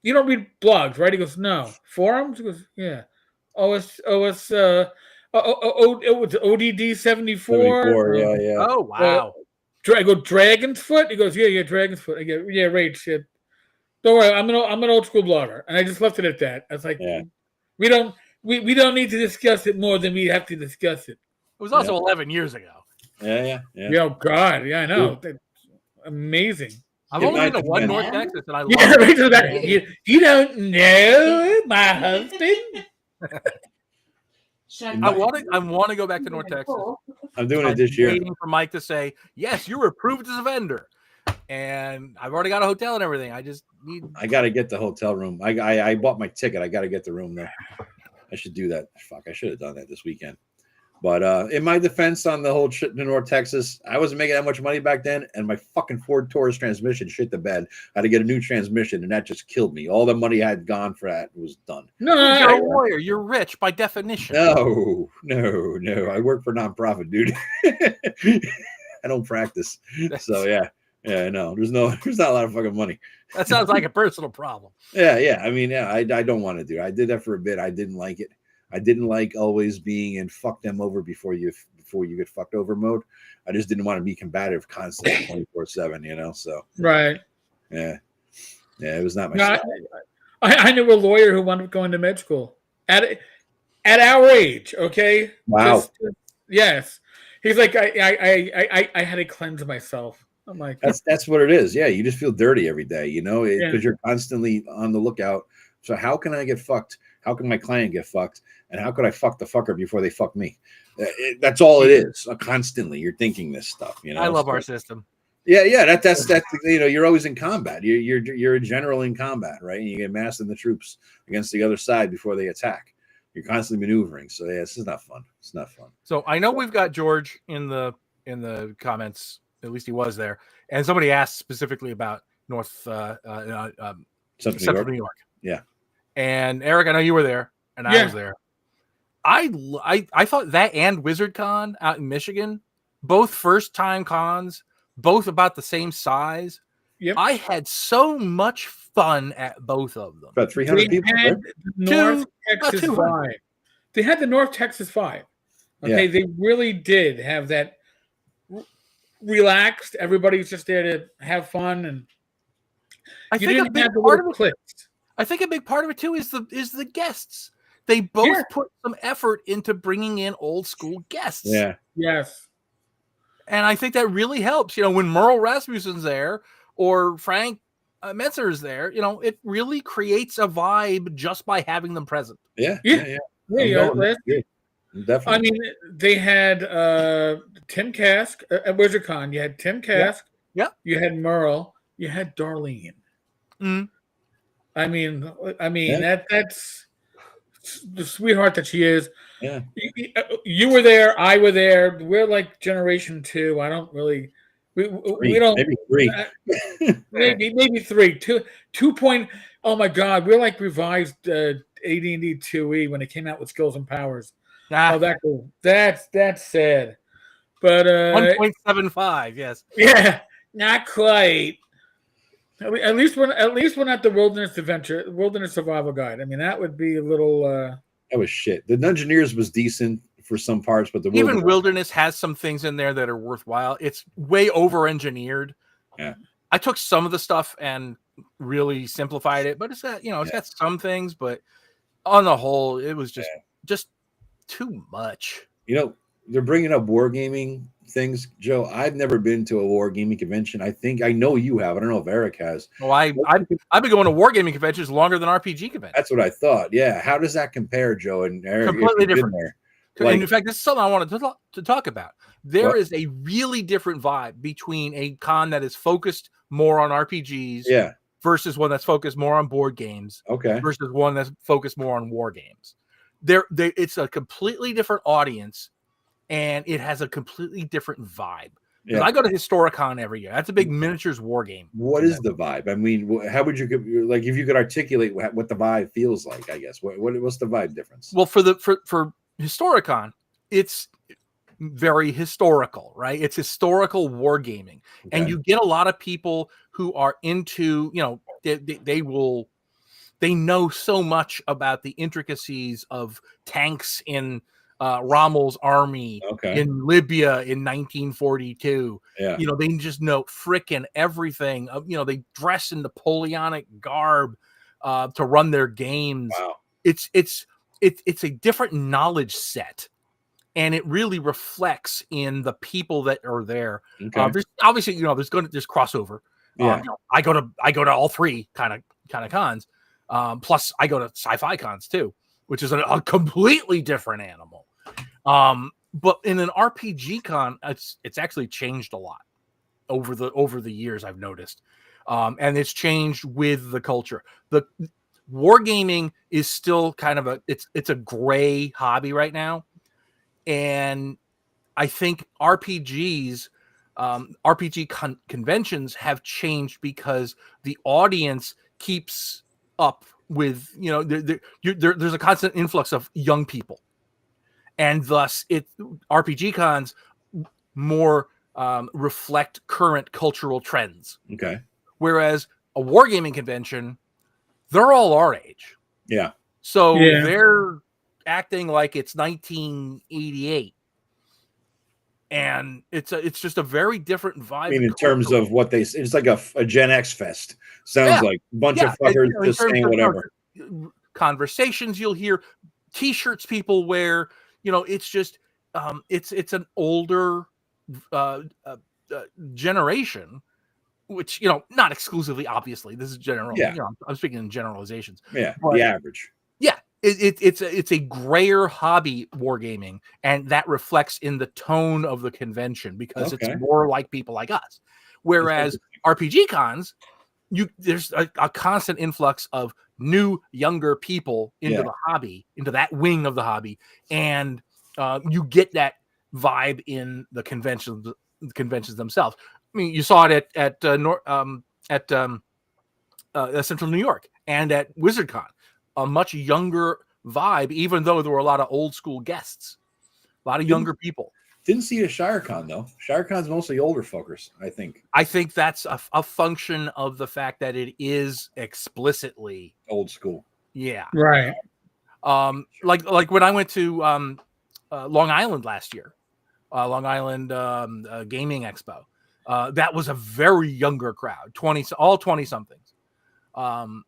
You don't read blogs, right? He goes, "No." Forums? He goes, "Yeah." It was ODD 74. Yeah. Oh wow. I go Dragon's Foot. He goes, yeah, Dragon's Foot. I go, yeah, right, shit. Don't worry, I'm an old school blogger, and I just left it at that. I was like, we don't need to discuss it more than we have to discuss it. It was also 11 years ago. Yeah. Oh God, yeah, I know. That's amazing. I've only been to one North Texas, and I love it. You don't know my husband. I want to go back to North Texas. I'm doing it this year. Waiting for Mike to say, yes, you're approved as a vendor. And I've already got a hotel and everything. I got to get the hotel room. I bought my ticket. I got to get the room there. I should do that. Fuck, I should have done that this weekend. But in my defense on the whole shit in North Texas, I wasn't making that much money back then, and my fucking Ford Taurus transmission shit the bed. I had to get a new transmission, and that just killed me. All the money I had gone for that was done. No, you're a lawyer. You're rich by definition. No. I work for nonprofit, dude. I don't practice. So yeah, no. There's not a lot of fucking money. That sounds like a personal problem. Yeah. I mean, I don't want to do it. I did that for a bit. I didn't like it. I didn't like always being in fuck them over before you get fucked over mode. I just didn't want to be combative constantly 24/7, so. Right. Yeah, it was not my style. I knew a lawyer who wound up going to med school at our age, okay? Wow. Yes. He's like, I had to cleanse myself. I'm like, that's what it is. Yeah, you just feel dirty every day, because you're constantly on the lookout. So how can I get fucked? How can my client get fucked? And how could I fuck the fucker before they fuck me? That's all it is. Constantly, you're thinking this stuff. I love our system. Yeah. That's you're always in combat. You're a general in combat, right? And you get massed in the troops against the other side before they attack. You're constantly maneuvering. So yeah, this is not fun. It's not fun. So I know we've got George in the in the comments. At least he was there. And somebody asked specifically about Central New York. Yeah. And Eric, I know you were there, and I was there. I thought that and WizardCon out in Michigan, both first time cons, both about the same size. Yep. I had so much fun at both of them. About 300 people. Right? North Texas 5. They had the North Texas 5. Okay, they really did have that relaxed. Everybody's just there to have fun, and I think a big part of it too is the guests. They both put some effort into bringing in old school guests. Yeah. Yes. And I think that really helps. You know, when Merle Rasmussen's there or Frank Metzer's there, you know, it really creates a vibe just by having them present. Yeah. Definitely. I mean, they had Tim Kask at WizardCon. You had Tim Kask. Yeah. You had Merle. You had Darlene. Mm. I mean, that's the sweetheart that she is. Yeah. You were there. I were there. We're like generation 2. I don't really. We don't. Maybe 3. maybe 3. 2 point. Oh my God, we're like revised AD&D 2E when it came out with Skills and Powers. Oh, that's cool. That's sad. But 1.75. Yes. Yeah, not quite. I mean, at least we're not the Wilderness Survival Guide. I mean, that would be a little. That was shit. The Dungeoneers was decent for some parts, but even Wilderness has some things in there that are worthwhile. It's way over engineered. Yeah, I took some of the stuff and really simplified it, but it's got it's got some things, but on the whole, it was just too much. You know, they're bringing up wargaming things, Joe. I've never been to a wargaming convention. I know you have. I don't know if Eric has. Well, I've been going to wargaming conventions longer than RPG conventions. That's what I thought. Yeah. How does that compare, Joe and Eric? Completely different. And in fact, this is something I wanted to talk about. There is a really different vibe between a con that is focused more on RPGs versus one that's focused more on board games versus one that's focused more on war games. It's a completely different audience, and it has a completely different vibe. Yeah. I go to Historicon every year. That's a big miniatures war game. What is the vibe? I mean, how would you like if you could articulate what the vibe feels like? I guess what's the vibe difference? Well, for Historicon, it's very historical, right? It's historical wargaming, and you get a lot of people who are into, they know so much about the intricacies of tanks in Rommel's army in Libya in 1942. Yeah. They just know frickin' everything. They dress in Napoleonic garb to run their games. Wow. It's a different knowledge set, and it really reflects in the people that are there. There's obviously, there's crossover. Yeah. I go to all three kind of cons. Plus I go to sci-fi cons too, which is a completely different animal. But in an RPG con, it's actually changed a lot over the years, I've noticed. And it's changed with the culture. The wargaming is still kind of it's a gray hobby right now. And I think RPG conventions have changed because the audience keeps up with, there's a constant influx of young people, and thus RPG cons more reflect current cultural trends. Okay. Whereas a wargaming convention, they're all our age. Yeah. So they're acting like it's 1988. And it's just a very different vibe. I mean, in terms of what it's like a Gen X fest. Sounds like a bunch of fuckers just saying whatever. Conversations you'll hear, T-shirts people wear. It's just it's an older generation, which not exclusively. Obviously, this is general. Yeah. I'm speaking in generalizations. Yeah, but the average. Yeah. It's a grayer hobby wargaming, and that reflects in the tone of the convention because it's more like people like us. Whereas RPG cons, there's a constant influx of new, younger people into the hobby, into that wing of the hobby, and you get that vibe in the conventions themselves. I mean, you saw it at Central New York and at WizardCon, a much younger vibe, even though there were a lot of old school guests, a lot of younger people. Didn't see it at ShireCon though. ShireCon's mostly older fuckers, I think. I think that's a function of the fact that it is explicitly old school. Yeah. Right. Like when I went to Long Island last year, Long Island Gaming Expo, that was a very younger crowd, all 20 somethings. And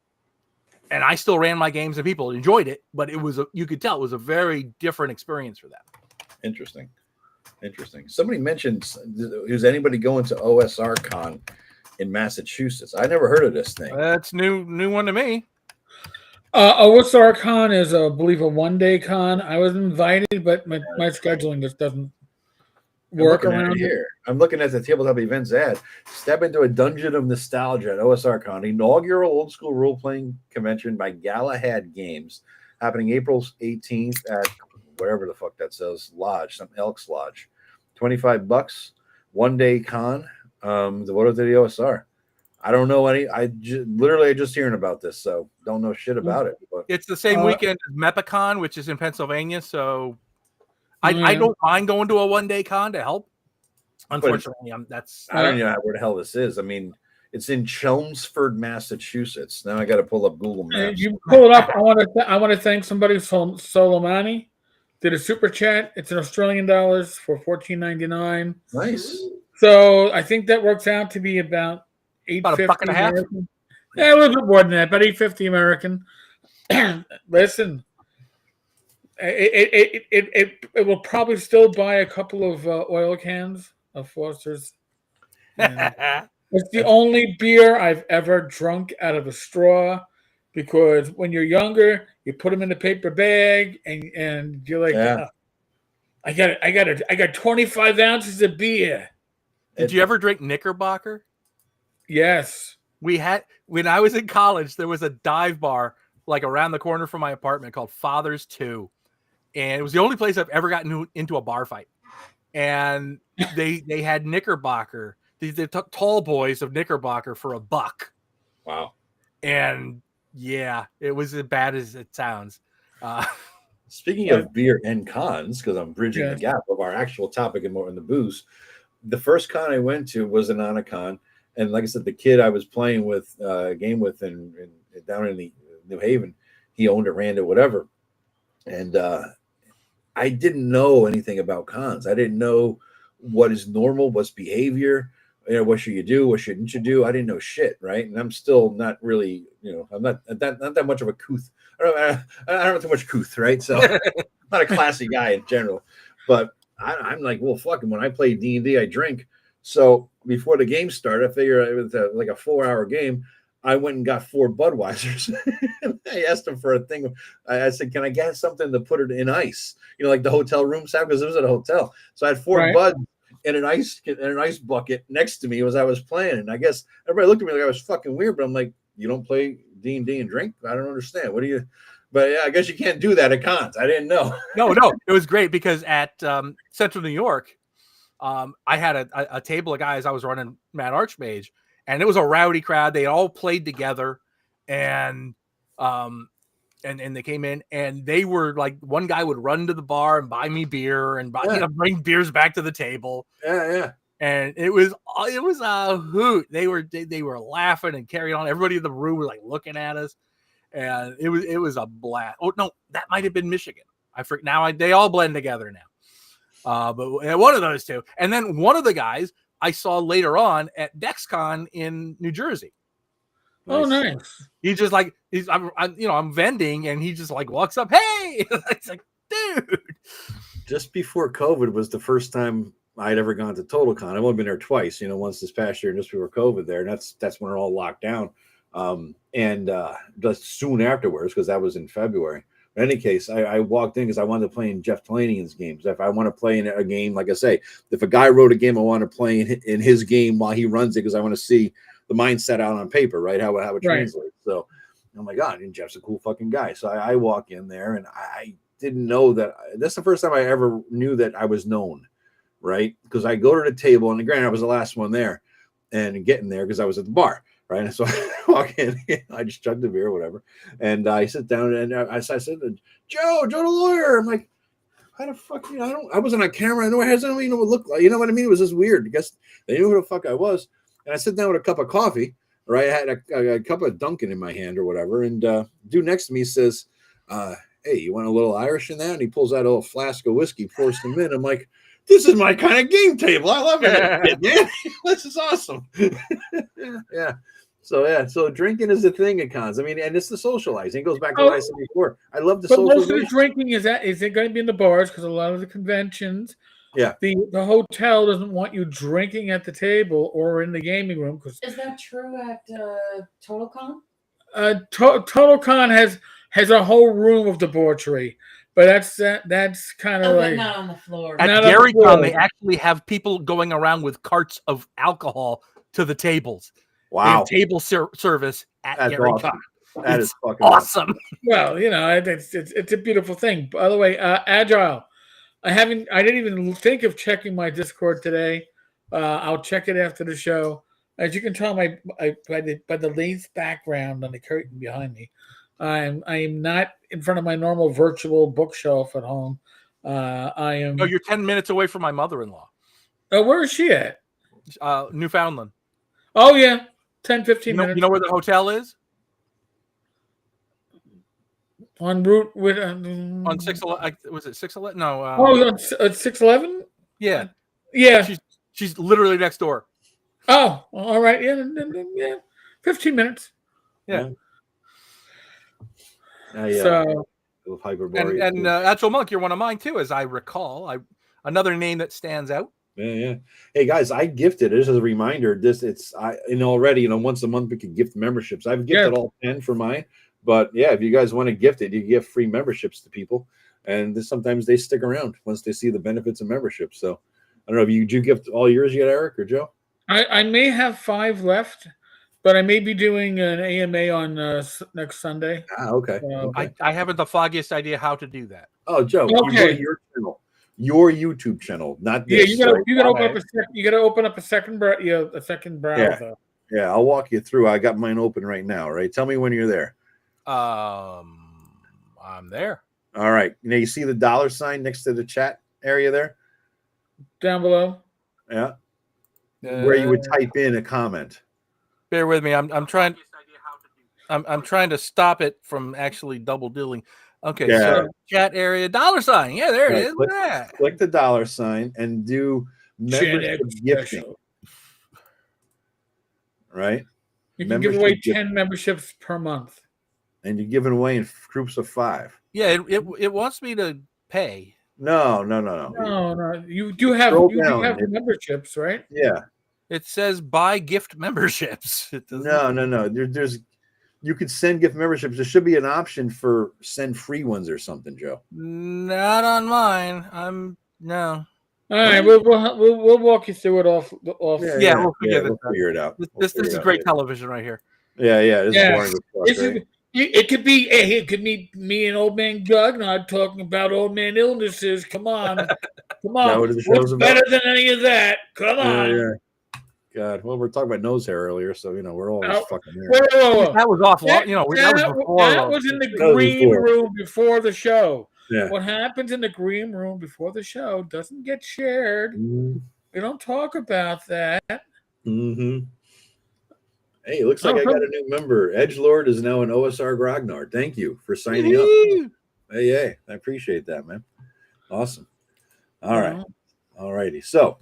I still ran my games and people enjoyed it, but you could tell it was a very different experience for them. Interesting. Somebody mentioned, is anybody going to OSR Con in Massachusetts? I never heard of this thing. That's new one to me. OSR Con is, I believe, a one-day con. I was invited, but my scheduling just doesn't work around here. I'm looking at the tabletop events ad. Step into a dungeon of nostalgia at OSR Con, inaugural old school role-playing convention by Galahad Games, happening April 18th at whatever the fuck that says, Lodge, some Elks Lodge. $25, one-day con. What is the OSR? I don't know any. I just hearing about this, so don't know shit about it. But it's the same weekend as MEPACon, which is in Pennsylvania. So I don't mind going to a one-day con to help. Unfortunately, I don't know where the hell this is. I mean, it's in Chelmsford, Massachusetts. Now I got to pull up Google Maps. You pull it up. I want to thank somebody, Solomani, did a super chat. It's in Australian dollars for $14.99. Nice. So I think that works out to be about $8.50 American. Yeah, a little bit more than that, about $8.50 American. Listen, it will probably still buy a couple of oil cans of Foster's. It's the only beer I've ever drunk out of a straw, because when you're younger, you put them in a paper bag and you're like, I got 25 ounces of beer. Did you ever drink Knickerbocker? Yes. When I was in college, there was a dive bar like around the corner from my apartment called Father's 2. And it was the only place I've ever gotten into a bar fight. And they had Knickerbocker. They took tall boys of Knickerbocker for $1. Wow. And yeah, it was as bad as it sounds. Speaking of beer and cons, because I'm bridging the gap of our actual topic and more in the booze, the first con I went to was an Anacon. And like I said, the kid I was playing with, game with in down in the New Haven, he owned it, ran it, whatever. And I didn't know anything about cons. I didn't know what is normal, what's behavior, what should you do, what shouldn't you do. I didn't know shit, right? And I'm still not really, I'm not that much of a couth. I don't have too much couth, right? So I'm not a classy guy in general. But I'm like, well, fucking when I play D&D, I drink. So before the game started, I figured it was like a 4-hour game. I went and got 4 Budweisers. I asked him for a thing. I said, can I get something to put it in ice? Like the hotel rooms have, because it was at a hotel. So I had 4 Buds in an ice bucket next to me as I was playing. And I guess everybody looked at me like I was fucking weird, but I'm like, you don't play D&D and drink? I don't understand. What do you... But yeah, I guess you can't do that at cons. I didn't know. No, it was great because at Central New York, I had a table of guys. I was running Mad Archmage, and it was a rowdy crowd. They all played together, and they came in, and they were like, one guy would run to the bar and buy me beer and bring beers back to the table. Yeah. And it was a hoot. They were laughing and carrying on. Everybody in the room was like looking at us. And it was a blast. Oh no, that might have been Michigan. I forget now. They all blend together now. But one of those two, and then one of the guys I saw later on at DexCon in New Jersey. Oh, nice. He's just like I'm vending, and he just like walks up. Hey, it's like, dude. Just before COVID was the first time I'd ever gone to TotalCon. I've only been there twice. Once this past year and just before COVID there, and that's when it all locked down. And just soon afterwards, because that was in February. In any case, I walked in because I wanted to play in Jeff Talanian's games. If I want to play in a game, like I say, if a guy wrote a game, I want to play in his game while he runs it, because I want to see the mindset out on paper, right? How it translates. So, oh my God, and Jeff's a cool fucking guy. So I walk in there, and I didn't know that. That's the first time I ever knew that I was known. right? Because I go to the table, and granted, I was the last one there, and getting there because I was at the bar, right? And so I walk in, I just chugged the beer or whatever, and I sit down, and I said, Joe the lawyer. I'm like, how the fuck, I wasn't on camera. I know I don't even know what it looked like. You know what I mean? It was just weird. I guess they knew who the fuck I was. And I sit down with a cup of coffee, right? I had a cup of Dunkin' in my hand or whatever. And dude next to me says, hey, you want a little Irish in that? And he pulls out a little flask of whiskey, pours them in. I'm like, this is my kind of game table. I love it, man. This is awesome. Yeah. So drinking is the thing at cons. I mean, and it's the socializing. It goes back to what I said before. I love the socialization. Most of the drinking is it going to be in the bars? Because a lot of the conventions, yeah, the hotel doesn't want you drinking at the table or in the gaming room. Because is that true at TotalCon? TotalCon has a whole room of debauchery, but that's kind of like not on the floor. At GaryCon, they actually have people going around with carts of alcohol to the tables. Wow. Table service at GaryCon. Awesome. That is fucking awesome. Well, it's a beautiful thing. By the way, Agile. I didn't even think of checking my Discord today. I'll check it after the show. As you can tell, by the lace background on the curtain behind me, I am not in front of my normal virtual bookshelf at home. I am. Oh, you're 10 minutes away from my mother-in-law. Where is she at? Newfoundland. Oh yeah. 10, 15 minutes. You know where the hotel is? En route with on 611. Was it 611? No. On 611. Yeah. Yeah. She's literally next door. Oh, all right. Yeah. 15 minutes. Yeah. So. And Actual Monk, you're one of mine too, as I recall. Another name that stands out. Yeah. Hey guys, I gifted. This is a reminder. Already, once a month we can gift memberships. I've gifted all 10 for mine, but yeah, if you guys want to gift it, you give free memberships to people, and sometimes they stick around once they see the benefits of membership. So I don't know if you gift all yours yet, Eric or Joe. I may have 5 left, but I may be doing an AMA on next Sunday. Okay. I haven't the foggiest idea how to do that. Oh, Joe, you go to your channel. Your YouTube channel, not this. Yeah, you gotta open up a second browser. Yeah, I'll walk you through. I got mine open right now. Right, tell me when you're there. I'm there. All right. You see the $ next to the chat area there, down below. Yeah, where you would type in a comment. Bear with me. I'm trying. I'm trying to stop it from actually double dealing. Okay, so chat area $. Yeah, there it is. Click the $ and do membership gifting. Right? You can give away 10 memberships per month. And you're giving away in groups of 5. Yeah, it wants me to pay. No. No. You do have memberships, right? Yeah. It says buy gift memberships. No. There's you could send gift memberships. There should be an option for send free ones or something, Joe. Not on mine. No. All right, we'll walk you through it off. We'll figure it out. This is great television right here. Yeah. This is boring. Right? It could be me and Old Man Grognard talking about old man illnesses. Come on. What's better than any of that? Come on. Yeah. God, well, we're talking about nose hair earlier, so we're all fucking there. Whoa. That was awful. That was in the green room before the show. Yeah. What happens in the green room before the show doesn't get shared. Mm-hmm. We don't talk about that. Mm-hmm. Hey, it looks like I got a new member. Edgelord is now an OSR Grognard. Thank you for signing up. Hey, I appreciate that, man. Awesome. All right. All righty. So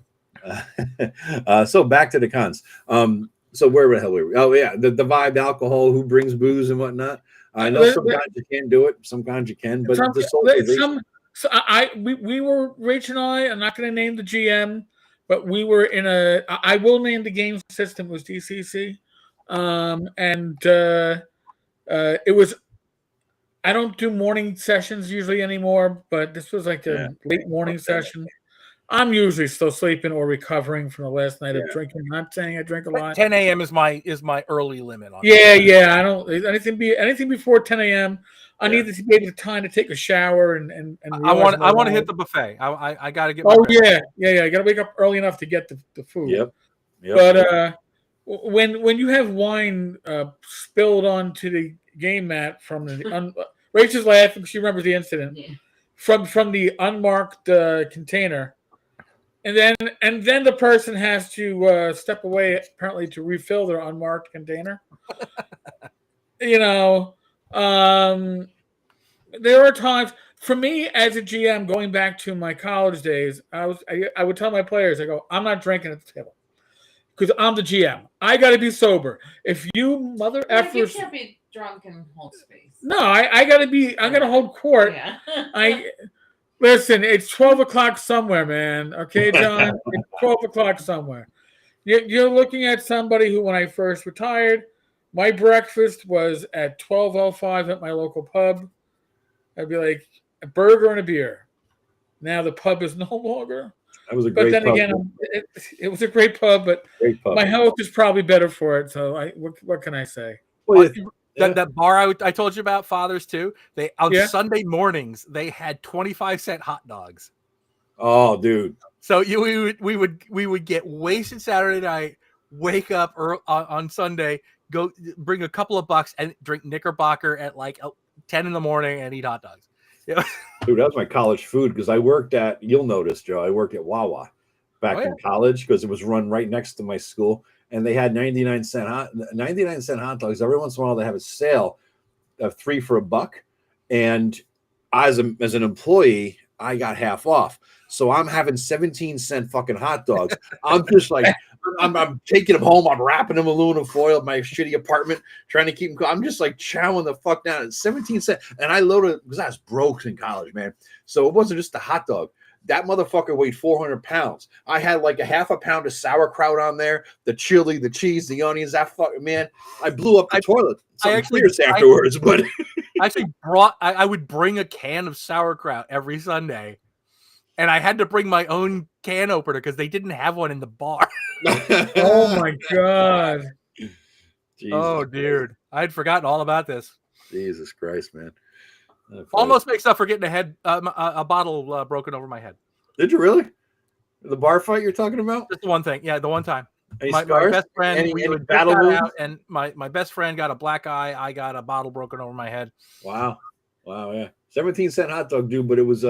back to the cons. So where the hell were we? Oh yeah, the vibe alcohol, who brings booze and whatnot. I know some cons you can't do it, some cons you can, but we were Rach and I'm not going to name the GM, but we were in I will name the game system. It was DCC, it was. I don't do morning sessions usually anymore, but this was like a late morning session. I'm usually still sleeping or recovering from the last night of Yeah. drinking. Not saying I drink a lot. 10 a.m. is my early limit on Yeah. I don't anything before 10 a.m. I Yeah. need to be able to time to take a shower and I realize want to hit the buffet. I got to get. Oh yeah. I got to wake up early enough to get the food. Yep. But when you have wine spilled onto the game mat from the Rachel's laughing. She remembers the incident from the unmarked container, and then the person has to step away apparently to refill their unmarked container. There are times for me as a GM going back to my college days. I would tell my players, I go, I'm not drinking at the table. Because I'm the GM. I got to be sober. If you mother effers... You can't be drunk and hold space. No, I got to be... I got to hold court. Yeah. Listen, it's 12 o'clock somewhere, man. Okay, John? It's 12 o'clock somewhere. You're looking at somebody who, when I first retired, my breakfast was at 12:05 at my local pub. I'd be like, a burger and a beer. Now the pub is no longer... That was a great pub. But then again, it was a great pub, but my health is probably better for it. So what can I say? Well, that bar I told you about, Father's too. They on Sunday mornings they had 25-cent hot dogs. Oh, dude! So we would get wasted Saturday night, wake up on Sunday, go bring a couple of bucks and drink Knickerbocker at like 10 in the morning and eat hot dogs. Yeah. Dude, that was my college food because I worked at, you'll notice, Joe, I worked at Wawa back in college because it was run right next to my school. And they had 99-cent hot dogs. Every once in a while, they have a sale of 3 for $1. And as an employee, I got half off. So I'm having 17-cent fucking hot dogs. I'm just like, I'm taking them home. I'm wrapping them in aluminum foil in my shitty apartment, trying to keep them cool. I'm just like chowing the fuck down at 17 cents. And I loaded because I was broke in college, man. So it wasn't just the hot dog. That motherfucker weighed 400 pounds. I had like a half a pound of sauerkraut on there, the chili, the cheese, the onions. That fucking man, I blew up the toilet. I actually afterwards, but I actually I would bring a can of sauerkraut every Sunday. And I had to bring my own can opener because they didn't have one in the bar. Oh my god! Jesus oh, dude, I had forgotten all about this. Jesus Christ, man! Almost makes up for getting a bottle broken over my head. Did you really? The bar fight you're talking about? Just the one thing, yeah, the one time. My best friend, any would battle out, and my best friend got a black eye. I got a bottle broken over my head. Wow, yeah, 17-cent hot dog, dude. But it was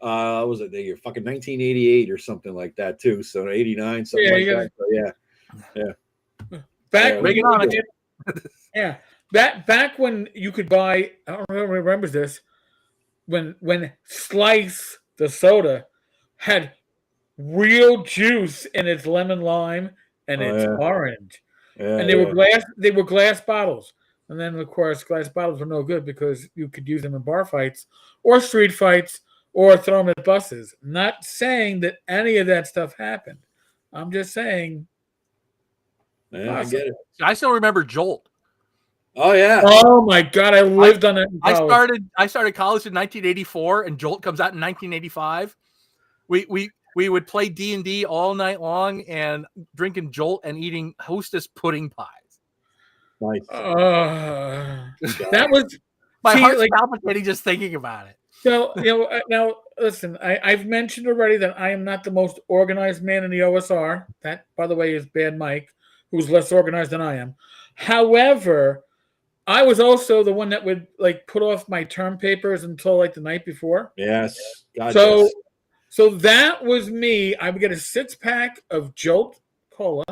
was it the year fucking 1988 or something like that too? So 89, something that. So, yeah. Back when you could buy. I don't know who remembers this. When Slice the soda had real juice in its lemon lime and its orange, and they were glass bottles. And then of course glass bottles were no good because you could use them in bar fights or street fights. Or throw them at buses. Not saying that any of that stuff happened. I'm just saying. Yeah, I get it. I still remember Jolt. Oh yeah. Oh my god, I lived on it. I started college in 1984, and Jolt comes out in 1985. We would play D&D all night long and drinking Jolt and eating Hostess pudding pies. Nice. That was my heart's palpitating just thinking about it. So, now listen, I've mentioned already that I am not the most organized man in the OSR. That, by the way, is Bad Mike, who's less organized than I am. However, I was also the one that would put off my term papers until the night before. Yes. God, so that was me. I would get a 6-pack of Jolt Cola,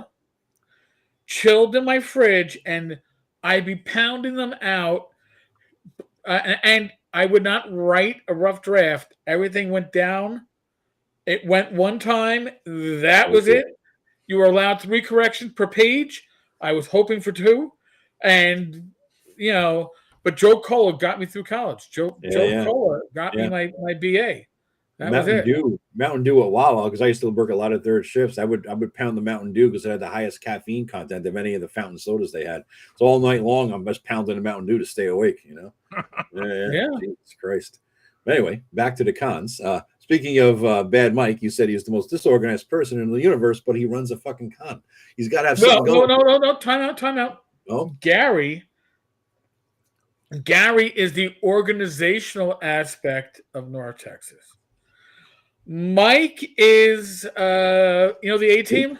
chilled in my fridge, and I'd be pounding them out, and I would not write a rough draft. Everything went down. It went one time. That was it. You were allowed 3 corrections per page. I was hoping for 2. And, but Joe Cola got me through college. Joe Cola got me my BA. That Mountain was it. Dew. Mountain Dew at Wawa, because I used to work a lot of third shifts. I would pound the Mountain Dew because it had the highest caffeine content of any of the fountain sodas they had. So all night long, I'm just pounding the Mountain Dew to stay awake, Yeah. Jesus Christ. But anyway, back to the cons. Speaking of Bad Mike, you said he was the most disorganized person in the universe, but he runs a fucking con. He's got to have something going. No. Time out. Oh, Gary is the organizational aspect of North Texas. Mike is, the A team.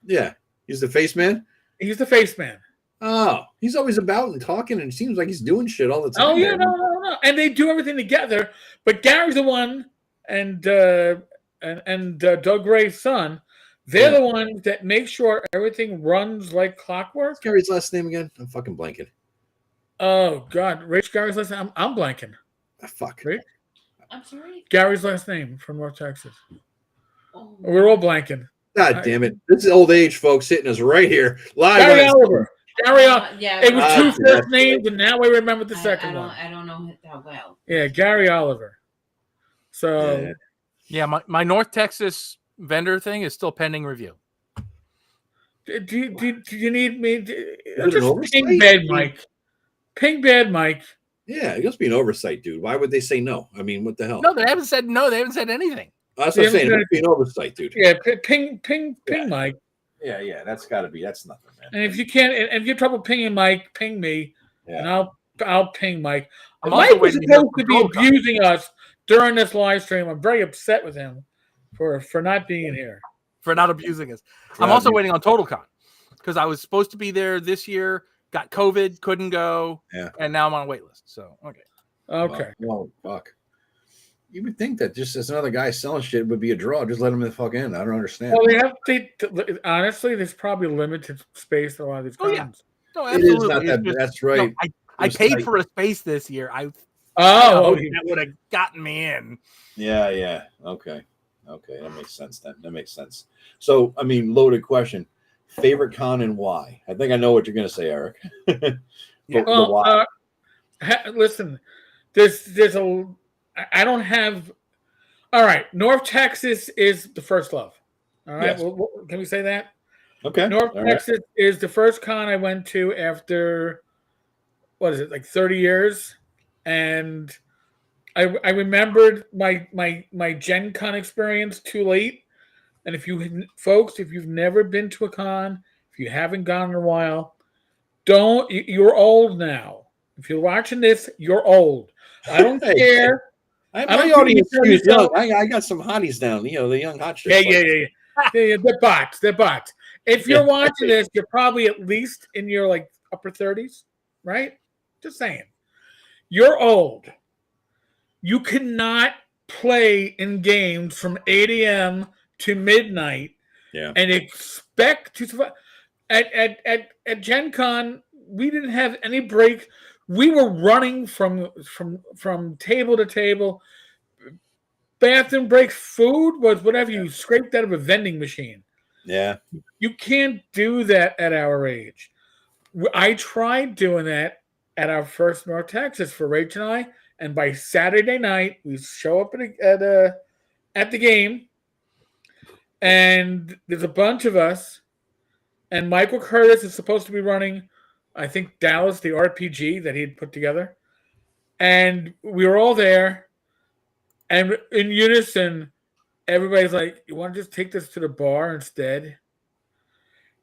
yeah, he's the face man. He's the face man. Oh, he's always about and talking, and it seems like he's doing shit all the time. Oh yeah, no, and they do everything together. But Gary's the one, and Doug Gray's son. They're the ones that make sure everything runs like clockwork. What's Gary's last name again? I'm fucking blanking. Oh God, Rich Gary's last name. I'm blanking. Fuck. Right? I'm sorry. Gary's last name from North Texas. Oh. We're all blanking. God damn it! This is old age, folks, hitting us right here live. Gary Oliver. Gary Oliver. Yeah, It was two first names, and now we remember the second one. I don't know it that well. Yeah, Gary Oliver. So yeah, my North Texas vendor thing is still pending review. do you need me? it an Just ping Bad Mike. Ping Bad Mike. Yeah, it must be an oversight, dude. Why would they say no? I mean, what the hell? No, they haven't said no. They haven't said anything. That's what I'm saying. It must be an oversight, dude. Yeah, ping Mike. Yeah, that's got to be. That's nothing, man. And if you can't, and if you have trouble pinging Mike, ping me, and I'll ping Mike. I'm Mike was supposed to be abusing us during this live stream. I'm very upset with him for not being here, for not abusing us. I'm also waiting on TotalCon because I was supposed to be there this year, got COVID, couldn't go, and now I'm on a wait list. So okay. Well, fuck. You would think that just as another guy selling shit would be a draw. Just let him the fuck in. I don't understand. Well, honestly, there's probably limited space for a lot of these cons. Yeah. No, absolutely. It is not that. That's right. No, I paid for a space this year. That would have gotten me in. Yeah. Okay. That makes sense then. That makes sense. So, I mean, loaded question. Favorite con and why? I think I know what you're going to say, Eric. Why? Listen, there's I don't have. All right, North Texas is the first love. All right, Yes. Can we say that? Okay. North Texas is the first con I went to after, what is it, like 30 years? And I remembered my Gen Con experience too late. And if you've never been to a con, if you haven't gone in a while, you're old now. If you're watching this, you're old. I don't care. My audience is young. I got some hotties down. The young hot shit. Yeah. They're bots. If you're watching this, you're probably at least in your like upper 30s, right? Just saying. You're old. You cannot play in games from 8 a.m. to midnight and expect to survive. At Gen Con, we didn't have any break. We were running from table to table. Bathroom breaks. Food was whatever you scraped out of a vending machine. Yeah. You can't do that at our age. I tried doing that at our first North Texas for Rach and I, and by Saturday night we show up at the game, and there's a bunch of us, and Michael Curtis is supposed to be running, I think, Dallas, the RPG that he had put together. And we were all there. And in unison, everybody's like, you want to just take this to the bar instead?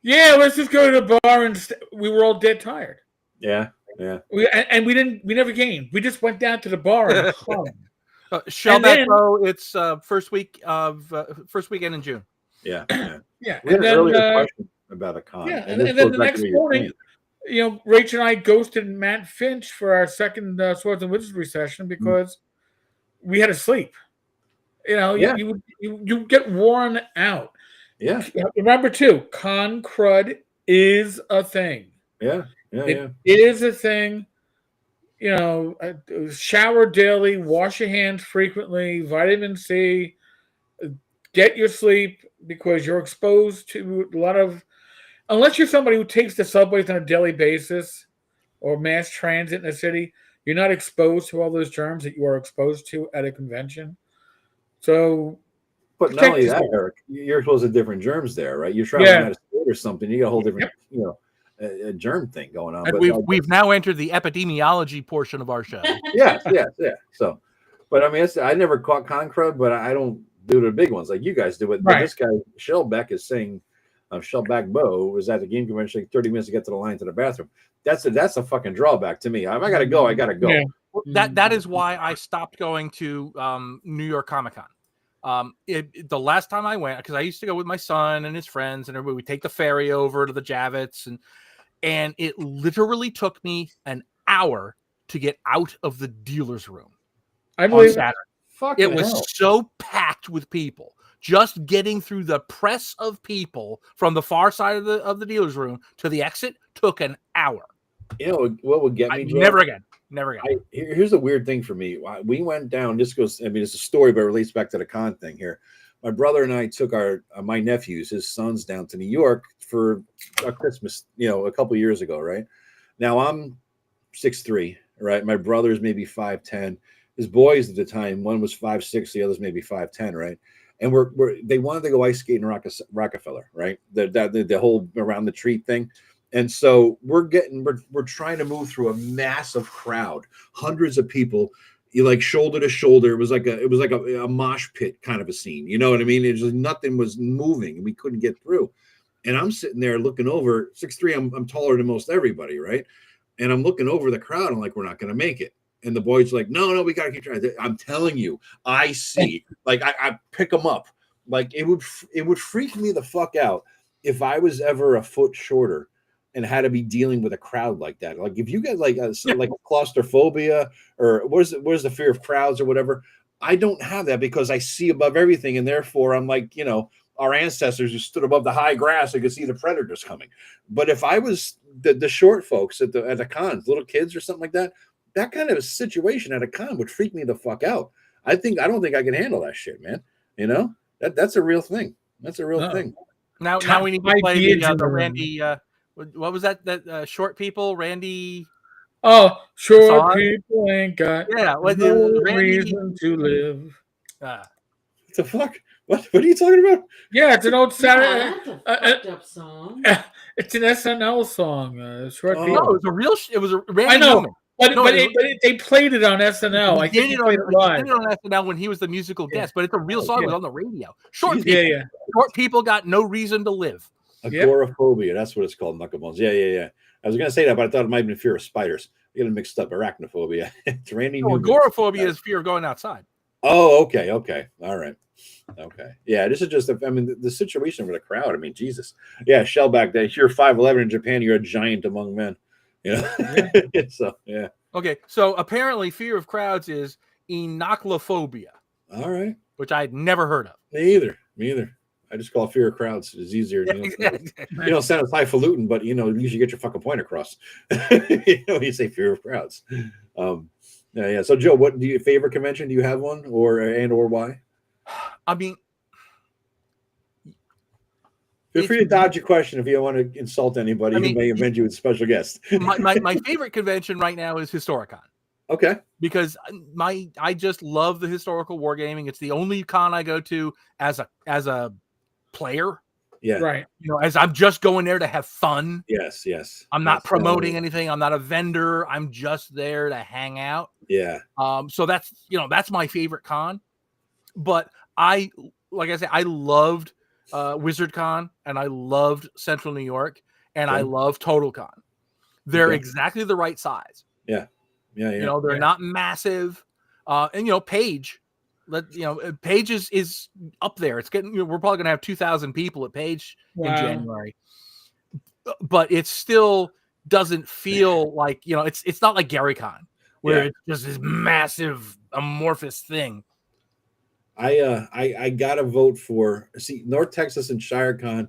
Yeah, let's just go to the bar instead. We were all dead tired. Yeah. We never gamed. We just went down to the bar and hung. Shellback, though, it's first weekend in June. Yeah. Yeah. We had an earlier question about a con. Yeah, and then the next morning, Rach and I ghosted Matt Finch for our second Swords and Wizardry session because we had to sleep. You get worn out. Yeah. Remember too, con crud is a thing. It is a thing. Shower daily, wash your hands frequently, vitamin C, get your sleep, because you're exposed to a lot of, unless you're somebody who takes the subways on a daily basis or mass transit in a city, you're not exposed to all those germs that you are exposed to at a convention. So, but not only that, Eric, you're exposed to different germs there, right? You're traveling out of state or something. You got a whole different, a germ thing going on. And we've now entered the epidemiology portion of our show. Yeah. So, But I mean, I never caught con crud, but I don't do the big ones like you guys do it. But Right. this guy Shellback is saying, Shellback Bo was at the game convention like 30 minutes to get to the line to the bathroom. That's a fucking drawback to me. If I gotta go, I gotta go. Yeah. That is why I stopped going to New York Comic Con. The last time I went, because I used to go with my son and his friends, and everybody would take the ferry over to the Javits, and it literally took me an hour to get out of the dealer's room I on believe Saturday. Fucking It was hell. so packed with people. Just getting through the press of people from the far side of the dealer's room to the exit took an hour. You know what would get me? Joe? Never again. Here's the weird thing for me. We went down. This goes. I mean, it's a story, but it relates back to the con thing here. My brother and I took my nephews, his sons, down to New York for a Christmas. A couple years ago, right? Now I'm 6'3", right? My brother's maybe 5'10". His boys at the time, one was 5'6", the other's maybe 5'10", right? And they wanted to go ice skating in Rockefeller, right? The whole around the tree thing. And so we're trying to move through a massive crowd, hundreds of people, like shoulder to shoulder. It was like a mosh pit kind of a scene. You know what I mean? It's just nothing was moving, and we couldn't get through. And I'm sitting there looking over 6'3". I'm taller than most everybody, right? And I'm looking over the crowd. I'm like, we're not going to make it. And the boys are like, no, we got to keep trying. I'm telling you, I see. Like I pick them up. Like it would freak me the fuck out if I was ever a foot shorter and had to be dealing with a crowd like that. Like if you get like claustrophobia or what is the fear of crowds or whatever, I don't have that because I see above everything, and therefore I'm like, our ancestors who stood above the high grass and could see the predators coming. But if I was the short folks at the cons, little kids or something like that, that kind of a situation at a con would freak me the fuck out. I don't think I can handle that shit, man. That's a real thing. That's a real thing. Now we need to play the Randy. What was that? Short people, Randy. Oh, short song? people ain't got no reason to live. What the fuck? What are you talking about? Yeah, it's an old Saturday. That's a fucked up song. It's an SNL song. Short people. No, it was a Randy. I know. Newman. They played it on SNL. I think he they played it live. did it on SNL when he was the musical guest, but it's a real song. It was on the radio. Short people got no reason to live. Agoraphobia. That's what it's called. Knucklebones. Yeah. I was going to say that, but I thought it might have been fear of spiders. I get it mixed up. Arachnophobia. It's Randy Newman. Agoraphobia is fear of going outside. Oh, okay. All right. Okay. Yeah, this is just, the situation with the crowd. I mean, Jesus. Yeah, Shellback Day. You're 5'11" in Japan. You're a giant among men. So, yeah. Okay, so apparently fear of crowds is enochlophobia. All right. Which I had never heard of. Me either. I just call it fear of crowds. It's easier. You don't sound as highfalutin, but you should get your fucking point across. You say fear of crowds. Yeah. So, Joe, what do you favorite convention? Do you have one, or why? I mean, feel free to dodge your question if you don't want to insult anybody who may offend you with a special guest. my favorite convention right now is Historicon. Okay. Because I just love the historical wargaming. It's the only con I go to as a player. Yeah. Right. As I'm just going there to have fun. Yes. I'm not promoting anything. I'm not a vendor. I'm just there to hang out. Yeah. So that's my favorite con. But I loved WizardCon, and I loved Central New York, and I love TotalCon. They're exactly the right size. Yeah. They're not massive. And Page, Page is up there. It's getting. We're probably gonna have 2,000 people at Page in January, but it still doesn't feel like it's not like GaryCon where it's just this massive amorphous thing. I gotta vote for. See, North Texas and ShireCon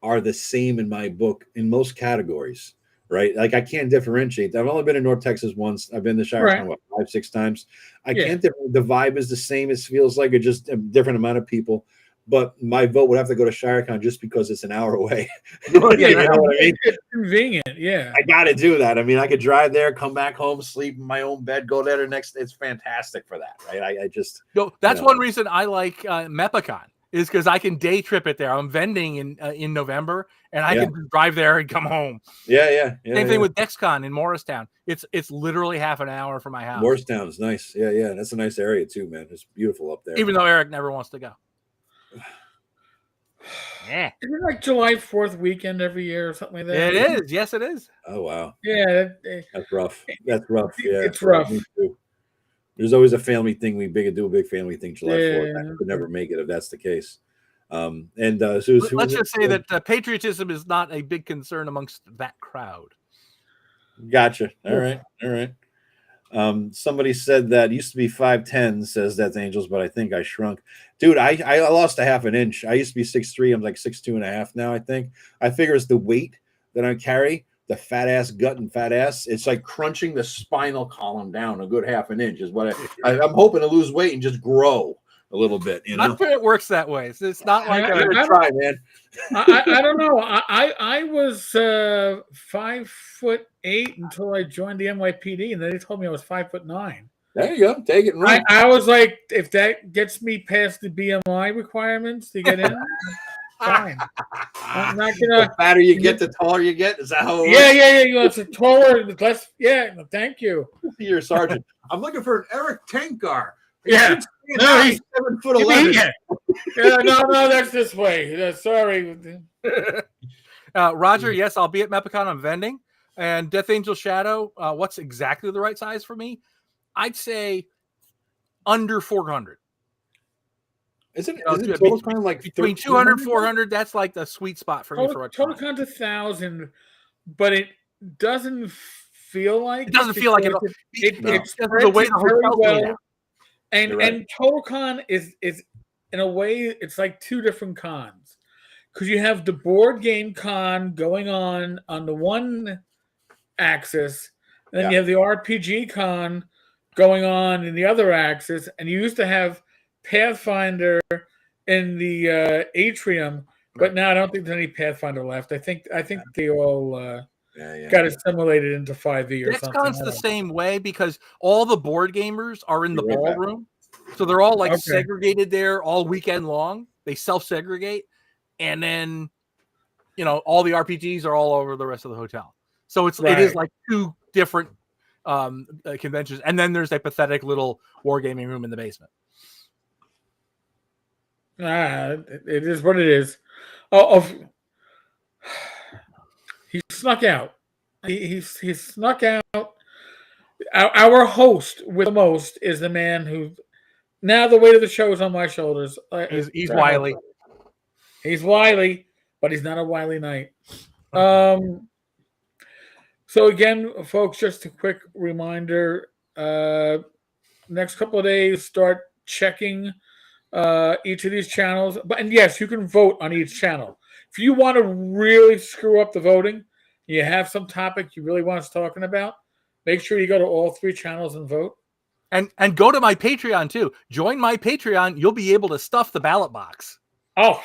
are the same in my book in most categories, right? Like I can't differentiate. I've only been in North Texas once. I've been to ShireCon 5-6 times. I can't. The vibe is the same. It feels like it's just a different amount of people. But my vote would have to go to ShireCon just because it's an hour away. You know what I mean? It's convenient. Yeah, I got to do that. I mean, I could drive there, come back home, sleep in my own bed, go there the next. It's fantastic for that, right? I just that's one reason I like Mepicon is because I can day trip it there. I'm vending in November, and I can drive there and come home. Yeah. Same thing with DexCon in Morristown. It's literally half an hour from my house. Morristown is nice. Yeah. That's a nice area too, man. It's beautiful up there. Even though Erik never wants to go. Yeah. Isn't it like July 4th weekend every year or something like that? It is. Yes, it is. Oh wow. Yeah. That's rough. Yeah. It's rough. Me too. There's always a family thing. We do a big family thing July 4th. I could never make it if that's the case. So let's just say that patriotism is not a big concern amongst that crowd. Gotcha. All right. Somebody said that used to be 5'10", says that's Angels, but I think I shrunk. Dude, I lost a half an inch. I used to be 6'3". I'm like 6'2.5" now, I think. I figure it's the weight that I carry, the fat ass gut and fat ass. It's like crunching the spinal column down a good half an inch is what I'm hoping to lose weight and just grow a little bit. You know, not sure it works that way. So it's not like I'm gonna try, man. I don't know. I was 5'8" until I joined the NYPD, and then they told me I was 5'9". There you go. Take it and run. I was like, if that gets me past the BMI requirements to get in, fine. I'm not gonna. The fatter you get, the taller you get. Is that how? It Yeah. You know, it's a taller, less. Yeah. Thank you. You're a sergeant. I'm looking for an Erik Tenkar. Yeah. No, he's 7'11". Yeah. No, that's this way. Sorry. Roger, yes, I'll be at Mepicon. I'm vending. And Death Angel Shadow, what's exactly the right size for me? I'd say under 400. Isn't TotalCon like between 200 and 400? That's like the sweet spot for me for a con. TotalCon's 1,000, but it doesn't feel like it doesn't feel like it. It's the way the hotel's laid out. And TotalCon is in a way it's like two different cons, because you have the board game con going on the one axis, and then you have the RPG con going on in the other axis, and you used to have Pathfinder in the atrium, but now I don't think there's any Pathfinder left. I think they all got assimilated into 5e or something. DexCon's the same way because all the board gamers are in the ballroom. So they're all like segregated there all weekend long. They self-segregate. And then, all the RPGs are all over the rest of the hotel. So it is like two different conventions. And then there's a pathetic little wargaming room in the basement. It is what it is. He snuck out. He snuck out. Our host with the most is the man who now the weight of the show is on my shoulders. He's wily. He's wily, but he's not a wily knight. So again, folks, just a quick reminder. Next couple of days, start checking each of these channels. And yes, you can vote on each channel. If you want to really screw up the voting, you have some topic you really want us talking about, make sure you go to all three channels and vote. And go to my Patreon too. Join my Patreon. You'll be able to stuff the ballot box. Oh,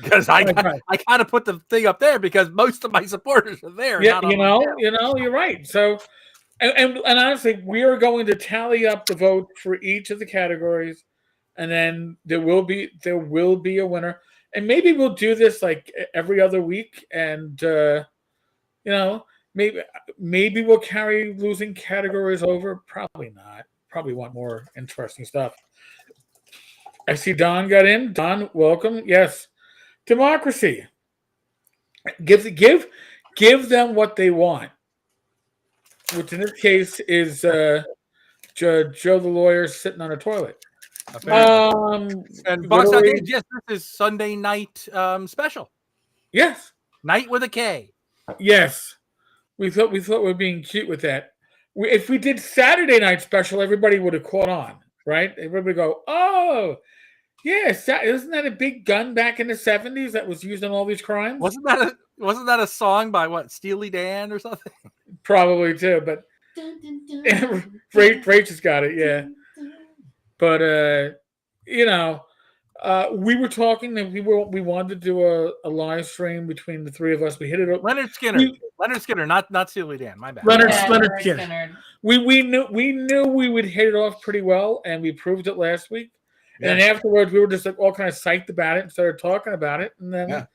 because I kind of put the thing up there because most of my supporters are there. Yeah, you're right. So, and honestly, we are going to tally up the vote for each of the categories, and then there will be a winner. And maybe we'll do this like every other week, and maybe we'll carry losing categories over. Probably not. Probably want more interesting stuff. I see Don got in. Don, welcome. Yes, democracy. Give them what they want, which in this case is Joe the lawyer sitting on a toilet. And Box Out Games, yes, this is Sunday night special. Yes, night with a K. Yes, we thought we were being cute with that. If we did Saturday night special, everybody would have caught on, right? Everybody would go, "Oh, yeah, isn't that a big gun back in the 70s that was used in all these crimes?" Wasn't that a song by what, Steely Dan or something? Probably too, but Rach has got it, yeah. But we were talking that we wanted to do a live stream between the three of us. We hit it up. Leonard Skinner, not Steely Dan. My bad. Leonard Skinner. We knew we would hit it off pretty well, and we proved it last week. And then afterwards, we were just like all kind of psyched about it and started talking about it. And then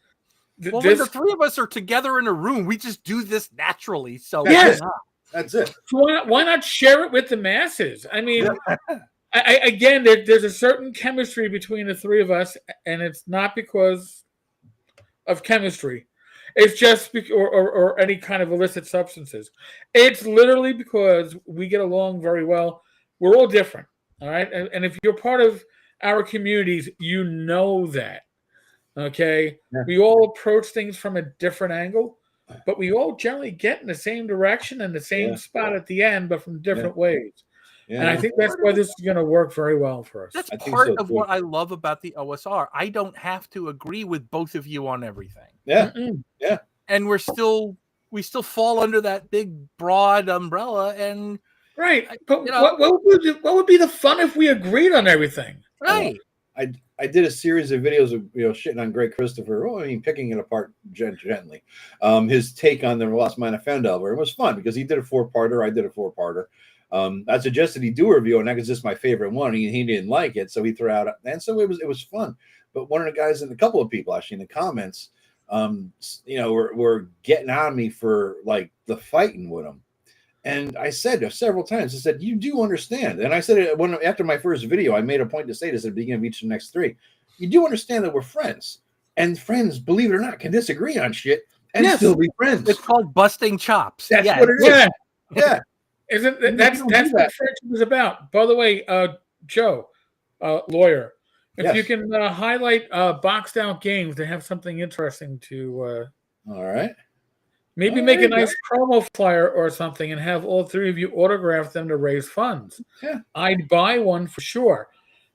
when the three of us are together in a room, we just do this naturally. So that's it. So why not share it with the masses? I mean, again, there's a certain chemistry between the three of us, and it's not because of chemistry. It's just or any kind of illicit substances. It's literally because we get along very well. We're all different, all right? And if you're part of our communities, you know that, okay? Yeah. We all approach things from a different angle, but we all generally get in the same direction and the same spot at the end, but from different ways. Yeah. And I think that's why this is going to work very well for us. That's part of what I love about the OSR. I don't have to agree with both of you on everything. Yeah. Yeah. And we still fall under that big broad umbrella. And right. But what would be the fun if we agreed on everything? Right. I did a series of videos of shitting on Greg Christopher. Oh, I mean, picking it apart gently. His take on the Lost Mine of Fendelver. It was fun because he did a 4-parter. I did a 4-parter. I suggested he do a review, and that was just my favorite one. He didn't like it, so he threw out, and so it was fun. But one of the guys, and a couple of people actually in the comments, were getting on me for like the fighting with him. And I said several times, I said, you do understand. And I said it after my first video, I made a point to say this at the beginning of each of the next 3. You do understand that we're friends, and friends, believe it or not, can disagree on shit and still be friends. It's called busting chops. That's what it is. Yeah. Isn't that's what friendship is about? By the way, Joe, lawyer, if you can highlight Boxed Out Games, they have something interesting to. All right. Maybe make a nice promo flyer or something, and have all 3 of you autograph them to raise funds. Yeah, I'd buy one for sure.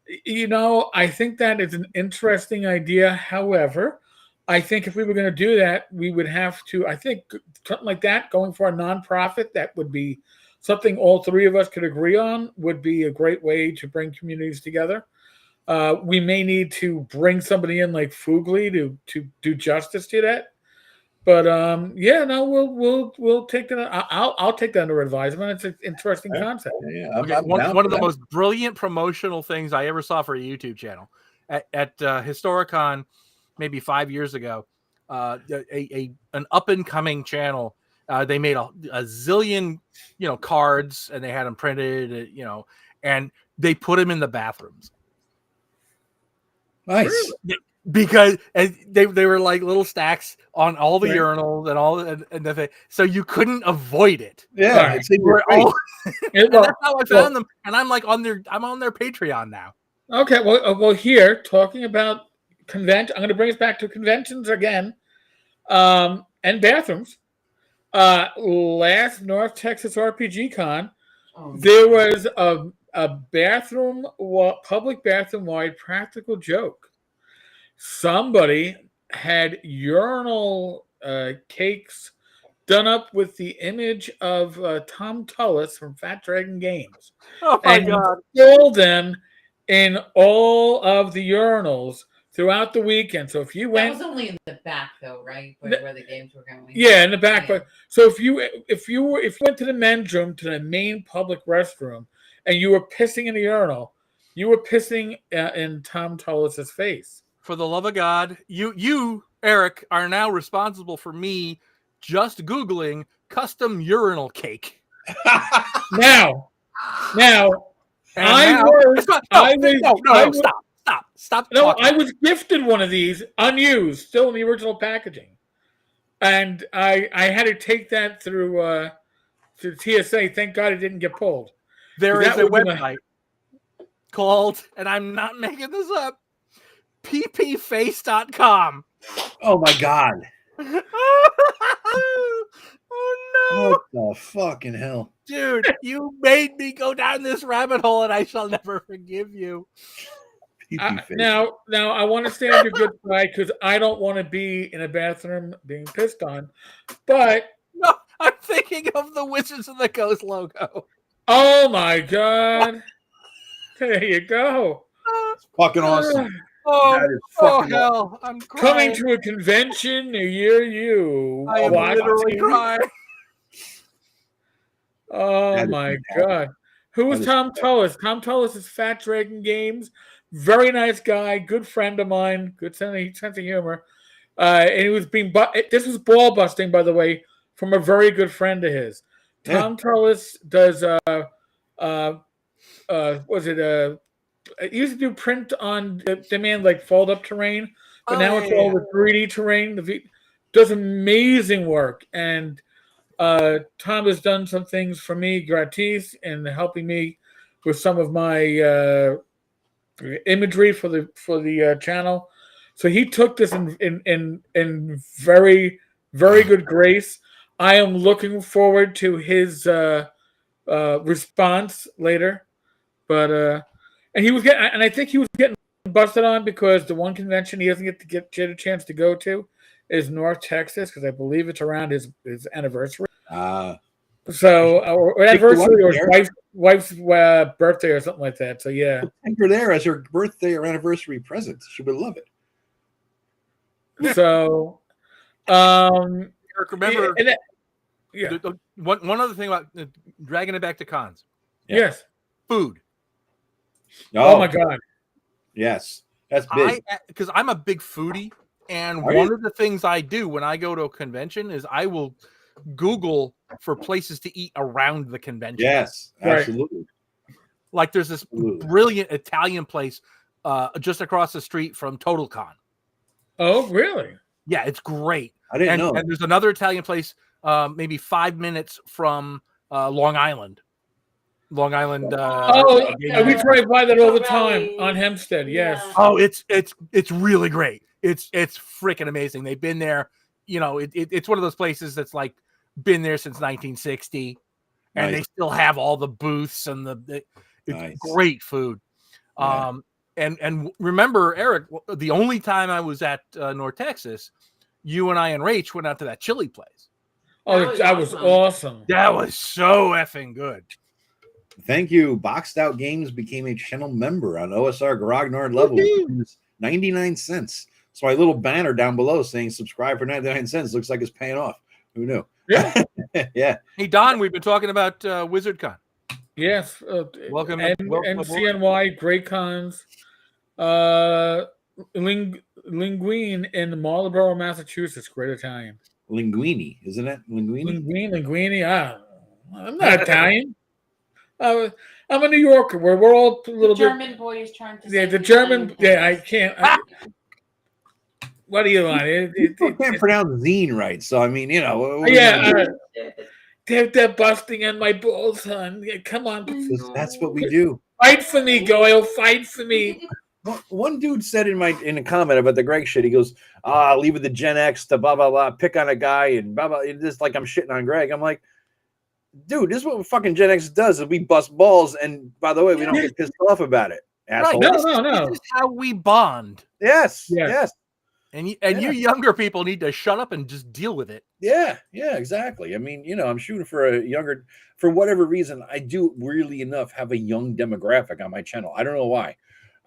I think that is an interesting idea. However, I think if we were going to do that, we would have to. I think something like that, going for a nonprofit, that would be something all 3 of us could agree on. Would be a great way to bring communities together. We may need to bring somebody in like Fugly to do justice to that. But we'll take that. I'll take that under advisement. It's an interesting concept. Yeah, one of the most brilliant promotional things I ever saw for a YouTube channel at Historicon, maybe 5 years ago. An up and coming channel. They made a zillion cards, and they had them printed. And they put them in the bathrooms. Nice. Because they were like little stacks on all the urinals and all and the thing, so you couldn't avoid it. Yeah, and that's how I found them. And I'm like I'm on their Patreon now. Okay, well, here talking about convention, I'm going to bring us back to conventions again, and bathrooms. Last North Texas RPG Con, there was a bathroom, public bathroom wide practical joke. Somebody had urinal cakes done up with the image of Tom Tullis from Fat Dragon Games. Oh my God! Sold them in all of the urinals throughout the weekend. So if you went, that was only in the back though, right? Where the games were going. Yeah, in the back. Yeah. So if you went to the men's room, to the main public restroom, and you were pissing in the urinal, you were pissing in Tom Tullis's face. For the love of God, you, Eric, are now responsible for me just Googling custom urinal cake. Now, Stop. No, I was gifted one of these unused, still in the original packaging, and I had to take that through to TSA. Thank God it didn't get pulled. There is a website called, and I'm not making this up, ppface.com. Oh my God. Oh no. What the fucking hell? Dude, you made me go down this rabbit hole, and I shall never forgive you. Now I want to stand your good side because I don't want to be in a bathroom being pissed on. But no, I'm thinking of the Wizards of the Coast logo. Oh my God. There you go. It's fucking awesome. Oh hell! I'm crying. Coming to a convention near you. I am literally crying. Oh my God! Who was That is Tom correct. Tullis? Tom Tullis is Fat Dragon Games. Very nice guy, good friend of mine, good sense of humor. And he was this was ball busting, by the way, from a very good friend of his. Yeah. Tom Tullis does was it he used to do print on demand, like fold up terrain, but now it's all with 3D terrain. Does amazing work, and Tom has done some things for me gratis and helping me with some of my imagery for the channel. So he took this in very, very good grace. I am looking forward to his response later, but and he was getting, and I think he was getting busted on because the one convention he doesn't get a chance to go to is North Texas, because I believe it's around his anniversary. So or anniversary or his wife's birthday or something like that. So yeah, Take her there as her birthday or anniversary present. She would love it. So Erik, remember yeah. one other thing about dragging it back to cons. Yeah. Yes. Food. Oh my God. Yes. That's big. Because I'm a big foodie, and one of the things I do when I go to a convention is I will Google for places to eat around the convention. Yes, absolutely. Right. Like there's this brilliant Italian place just across the street from TotalCon. Oh, really? Yeah, it's great. I didn't know. And there's another Italian place maybe 5 minutes from Long Island. Long Island. We drive by that all the time on Hempstead. Yes. Oh, it's really great. It's freaking amazing. They've been there. You know, it's one of those places that's like been there since 1960, and they still have all the booths and it's great food. Yeah. And remember, Erik, the only time I was at North Texas, you and I and Rach went out to that chili place. Oh, that was awesome. That was so effing good. Thank you. Boxed Out Games became a channel member on OSR Grognard level. 99 cents. So my little banner down below saying subscribe for 99 cents looks like it's paying off. Who knew? Yeah. Yeah. Hey, Don, we've been talking about WizardCon. Yes. Welcome. And CNY, Great Cons. Linguine in Marlborough, Massachusetts. Great Italian. Linguini, isn't it? Linguini. I'm not Italian. I'm a New Yorker. We're all a little German boy is trying to say the German. Yeah, I can't. What do you want? People can't pronounce zine right, so I mean, you know. They're busting on my balls, hon. Come on. That's what we do. Fight for me, Goyle. Fight for me. One dude said in a comment about the Greg shit, he goes, leave it the Gen X to blah, blah, blah, pick on a guy and blah, blah. It's just like I'm shitting on Greg. I'm like, dude, this is what fucking Gen X does is we bust balls. And by the way, we don't get pissed off about it. Asshole. Right. No. This is how we bond. Yes. And you younger people need to shut up and just deal with it. Yeah, exactly. I mean, you know, I'm shooting for for whatever reason, I do really enough have a young demographic on my channel. I don't know why.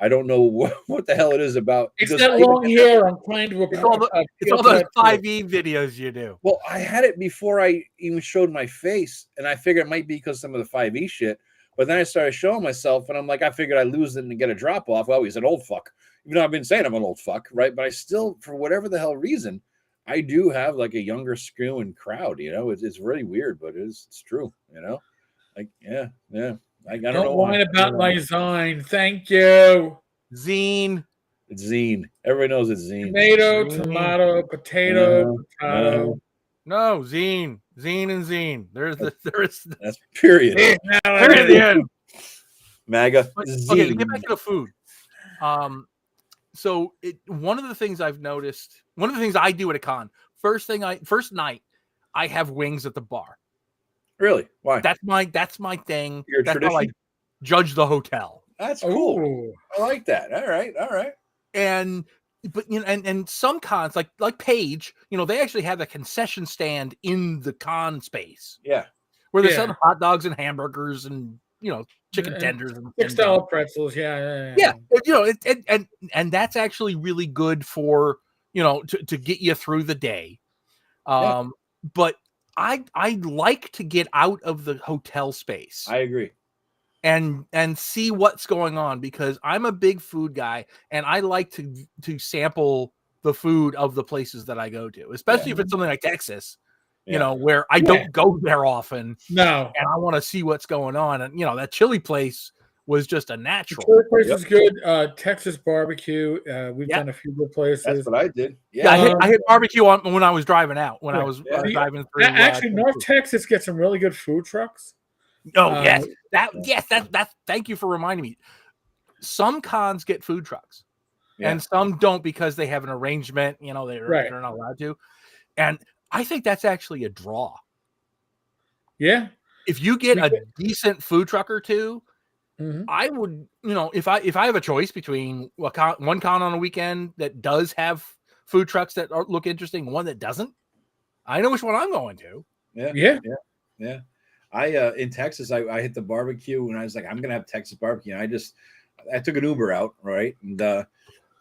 I don't know what the hell it is about. It's that long hair. I'm trying to. It's all those 5e videos you do. Well, I had it before I even showed my face, and I figured it might be because some of the 5e shit. But then I started showing myself, and I'm like, I figured I'd lose it and get a drop off. Oh, he's an old fuck. Even though I've been saying I'm an old fuck, right? But I still, for whatever the hell reason, I do have like a younger screwing crowd. You know, it's really weird, but it's true. You know, like yeah. I don't know. Whine about my zine. Thank you. Zine. It's zine. Everybody knows it's zine. Tomato, potato. No, zine. Zine and zine. There's that's period. Period. The end. MAGA. Okay, to get back to the food. So one of the things I've noticed, one of the things I do at a con, first night, I have wings at the bar. Really? Why? That's my thing. Your That's tradition? how I judge the hotel. That's cool. Ooh. I like that. All right. But you know, and some cons like Page, you know, they actually have a concession stand in the con space. Yeah. Where they sell hot dogs and hamburgers and, you know, chicken tenders and $6 pretzels. Yeah. You know, and that's actually really good for, you know, to get you through the day. But I like to get out of the hotel space. I agree. and see what's going on, because I'm a big food guy and I like to sample the food of the places that I go to, especially if it's something like Texas, you know, where I don't go there often. No. And I want to see what's going on. And, you know, that chili place was just a natural. The chili place is good. Texas barbecue. We've done a few good places. That's what I did. I hit barbecue on when I was driving out, when I was driving through. Actually, North Texas gets some really good food trucks. Oh, yes. That thank you for reminding me. Some cons get food trucks. And some don't, because they have an arrangement, you know, they're not allowed to. And I think that's actually a draw. Yeah. If you get a decent food truck or two, I would, you know, if I have a choice between one con on a weekend that does have food trucks that look interesting, one that doesn't, I know which one I'm going to. Yeah. I in Texas, I hit the barbecue and I was like, I'm gonna have Texas barbecue. And I took an Uber out, right, and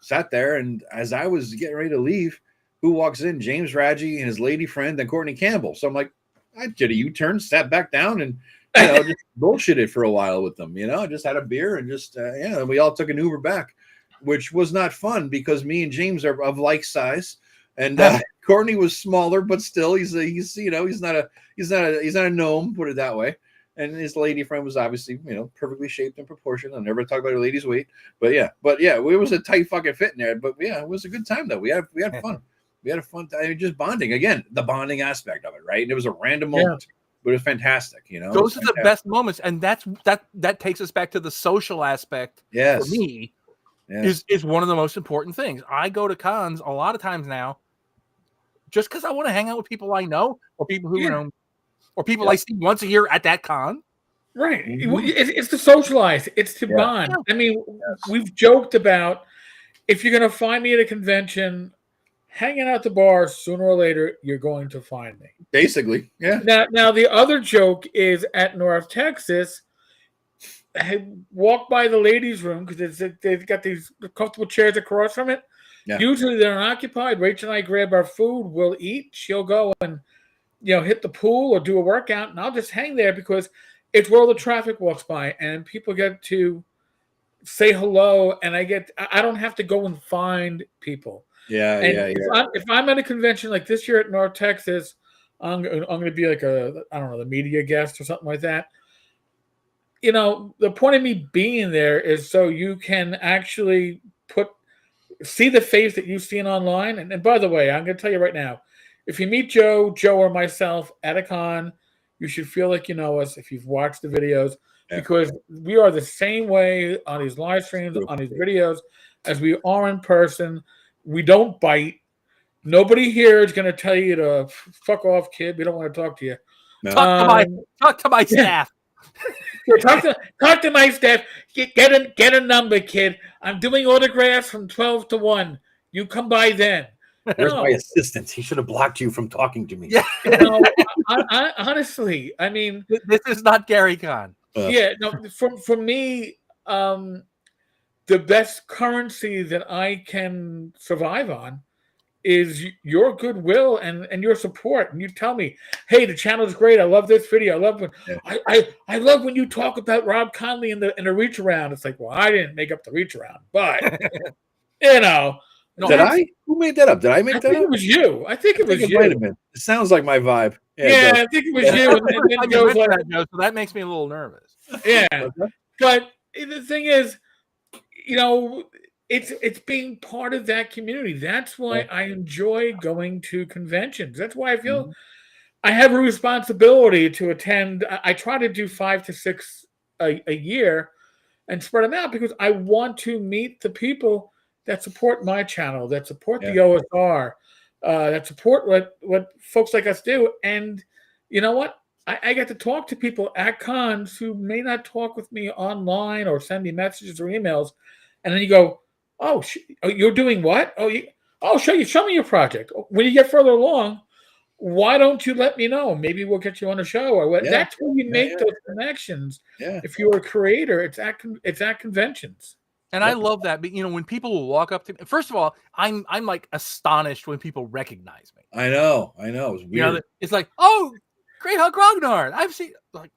sat there, and as I was getting ready to leave, who walks in? James Radji and his lady friend and Courtney Campbell. So I'm like, I did a U-turn, sat back down, and just bullshitted for a while with them. You know, just had a beer and just we all took an Uber back, which was not fun because me and James are of like size, and Courtney was smaller, but still he's not a gnome, put it that way. And his lady friend was obviously, perfectly shaped and proportioned. I'll never talk about her lady's weight, but yeah, it was a tight fucking fit in there. But yeah, it was a good time though. We had fun. We had a fun time, just bonding again, the bonding aspect of it, right? And it was a random moment, but it was fantastic. Those are the best moments, and that takes us back to the social aspect. Yes, for me, is one of the most important things. I go to cons a lot of times now, just because I want to hang out with people I know, or people who know. Or people I see once a year at that con. Right. It's to socialize. It's to bond. I mean, we've joked about, if you're going to find me at a convention, hanging out the bar, sooner or later, you're going to find me. Basically, yeah. Now the other joke is at North Texas, I walk by the ladies' room because they've got these comfortable chairs across from it. Yeah. Usually they're unoccupied. Rachel and I grab our food. We'll eat. She'll go and hit the pool or do a workout, and I'll just hang there because it's where all the traffic walks by and people get to say hello, and I don't have to go and find people. If I'm at a convention like this year at North Texas, I'm going to be like the media guest or something like that. The point of me being there is so you can actually see the face that you've seen online. And by the way, I'm going to tell you right now, if you meet Joe, or myself at a con, you should feel like you know us if you've watched the videos, because we are the same way on these live streams, on these videos, as we are in person. We don't bite. Nobody here is going to tell you to fuck off, kid. We don't want to talk to you. No. Talk to my staff. Talk to my staff. Get a number, kid. I'm doing autographs from 12 to 1. You come by then. There's my assistant. He should have blocked you from talking to me. Yeah. I honestly, I mean, this is not Gary Con. For me, the best currency that I can survive on is your goodwill and your support. And you tell me, hey, the channel is great. I love this video. I love when I love when you talk about Rob Conley in the reach around. It's like, well, I didn't make up the reach around, but No, did I? Who made that up? Did I make that up? It was you. I think it was you. Might have been. It sounds like my vibe. Yeah, I think it was you. And then goes like, so that makes me a little nervous. Yeah, but the thing is, it's being part of that community. That's why I enjoy going to conventions. That's why I feel I have a responsibility to attend. I try to do 5 to 6 a year and spread them out because I want to meet the people that support my channel, that support the OSR, that support what folks like us do. And you know what? I get to talk to people at cons who may not talk with me online or send me messages or emails. And then you go, you're doing what? Show me your project. When you get further along, why don't you let me know? Maybe we'll get you on a show or what. That's where you make those connections. Yeah. If you're a creator, it's at conventions. And I love that. But when people will walk up to me, first of all, I'm like astonished when people recognize me. I know. It's weird. It's like, oh, Greyahwk Grognard. I've seen, like,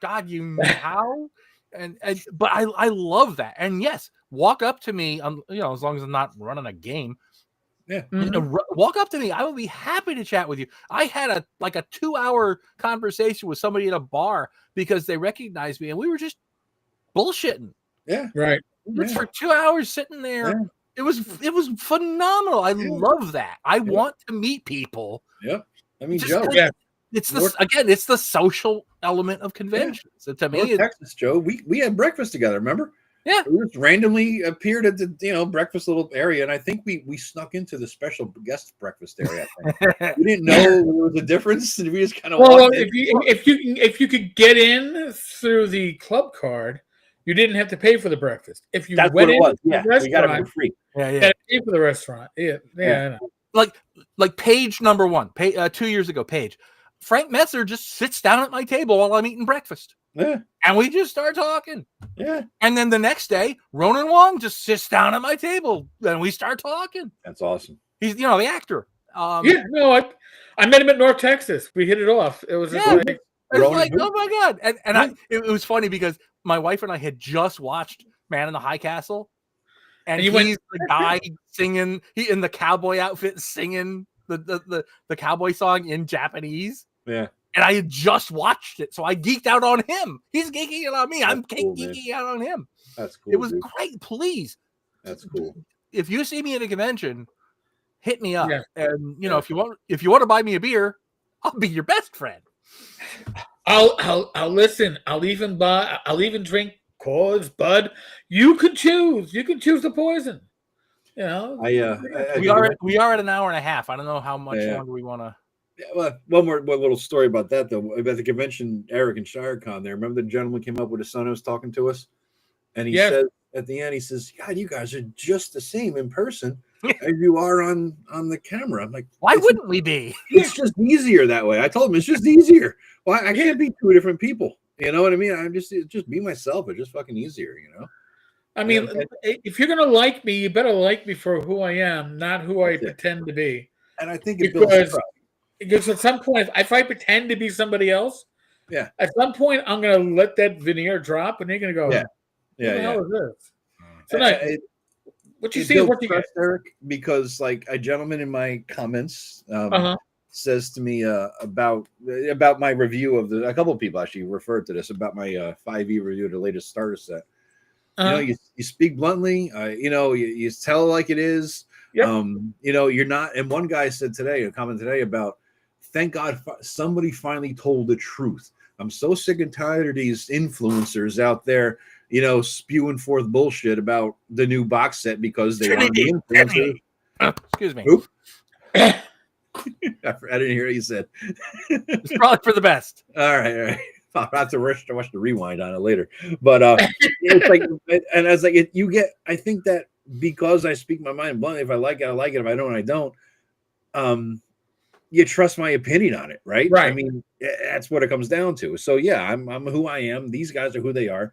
God, how? But I love that. And yes, walk up to me, as long as I'm not running a game. Yeah. Walk up to me. I will be happy to chat with you. I had a 2-hour conversation with somebody at a bar because they recognized me and we were just bullshitting. Yeah. Right. For 2 hours sitting there. Yeah. It was phenomenal. I love that. I want to meet people. Yep. I mean, Joe. It's the social element of conventions. So to me, Texas, Joe, we had breakfast together. Remember? Yeah. We just randomly appeared at the breakfast little area, and I think we snuck into the special guest breakfast area. I think. We didn't know there was a difference, and we just kind of walked in. If you could get in through the club card, you didn't have to pay for the breakfast. If you went in the restaurant, we got it for free. You had to pay for the restaurant. Yeah. I know. Like page number 1, 2 years ago, Paige. Frank Messer just sits down at my table while I'm eating breakfast. Yeah. And we just start talking. Yeah. And then the next day, Ronan Wong just sits down at my table and we start talking. That's awesome. He's, the actor. I met him at North Texas. We hit it off. It was just like, oh my God. And it was funny because my wife and I had just watched Man in the High Castle. And he's the guy singing, he in the cowboy outfit singing the cowboy song in Japanese. Yeah. And I had just watched it, so I geeked out on him. He's geeking out on me. I'm geeking out on him. That's cool. It was great. Please. That's cool. If you see me at a convention, hit me up. Yeah. And if you want to buy me a beer, I'll be your best friend. I'll listen. I'll even drink Coors, Bud. You could choose. You can choose the poison. We are at an hour and a half. I don't know how much longer we want to. Yeah, well, one little story about that though. About the convention, Erik and ShireCon there. Remember the gentleman came up with his son who was talking to us, and he said at the end, he says, "God, you guys are just the same in person as you are on the camera." I'm like, why wouldn't we be? It's just easier that way. I told him it's just easier. Why I can't be two different people. You know what I mean? I'm just be myself. It's just fucking easier. I mean, if you're gonna like me, you better like me for who I am, not who I pretend to be. And I think it builds trust. Because at some point, if I pretend to be somebody else, at some point I'm going to let that veneer drop, and they're going to go, "What the hell is this?" So what you see is what you get, Erik. Because like a gentleman in my comments says to me about my review of a couple of people actually referred to this about my 5e review of the latest starter set. You speak bluntly. You tell like it is. Yep. You're not. And one guy said today, a comment today about, thank God somebody finally told the truth. I'm so sick and tired of these influencers out there, spewing forth bullshit about the new box set because they want the influencers. Excuse me. I didn't hear what you said. It's probably for the best. All right. I'll have to watch the rewind on it later. But it's like, and as like you get, I think that because I speak my mind bluntly, if I like it, I like it. If I don't, I don't. You trust my opinion on it, right? Right. I mean, that's what it comes down to. So yeah, I'm who I am. These guys are who they are.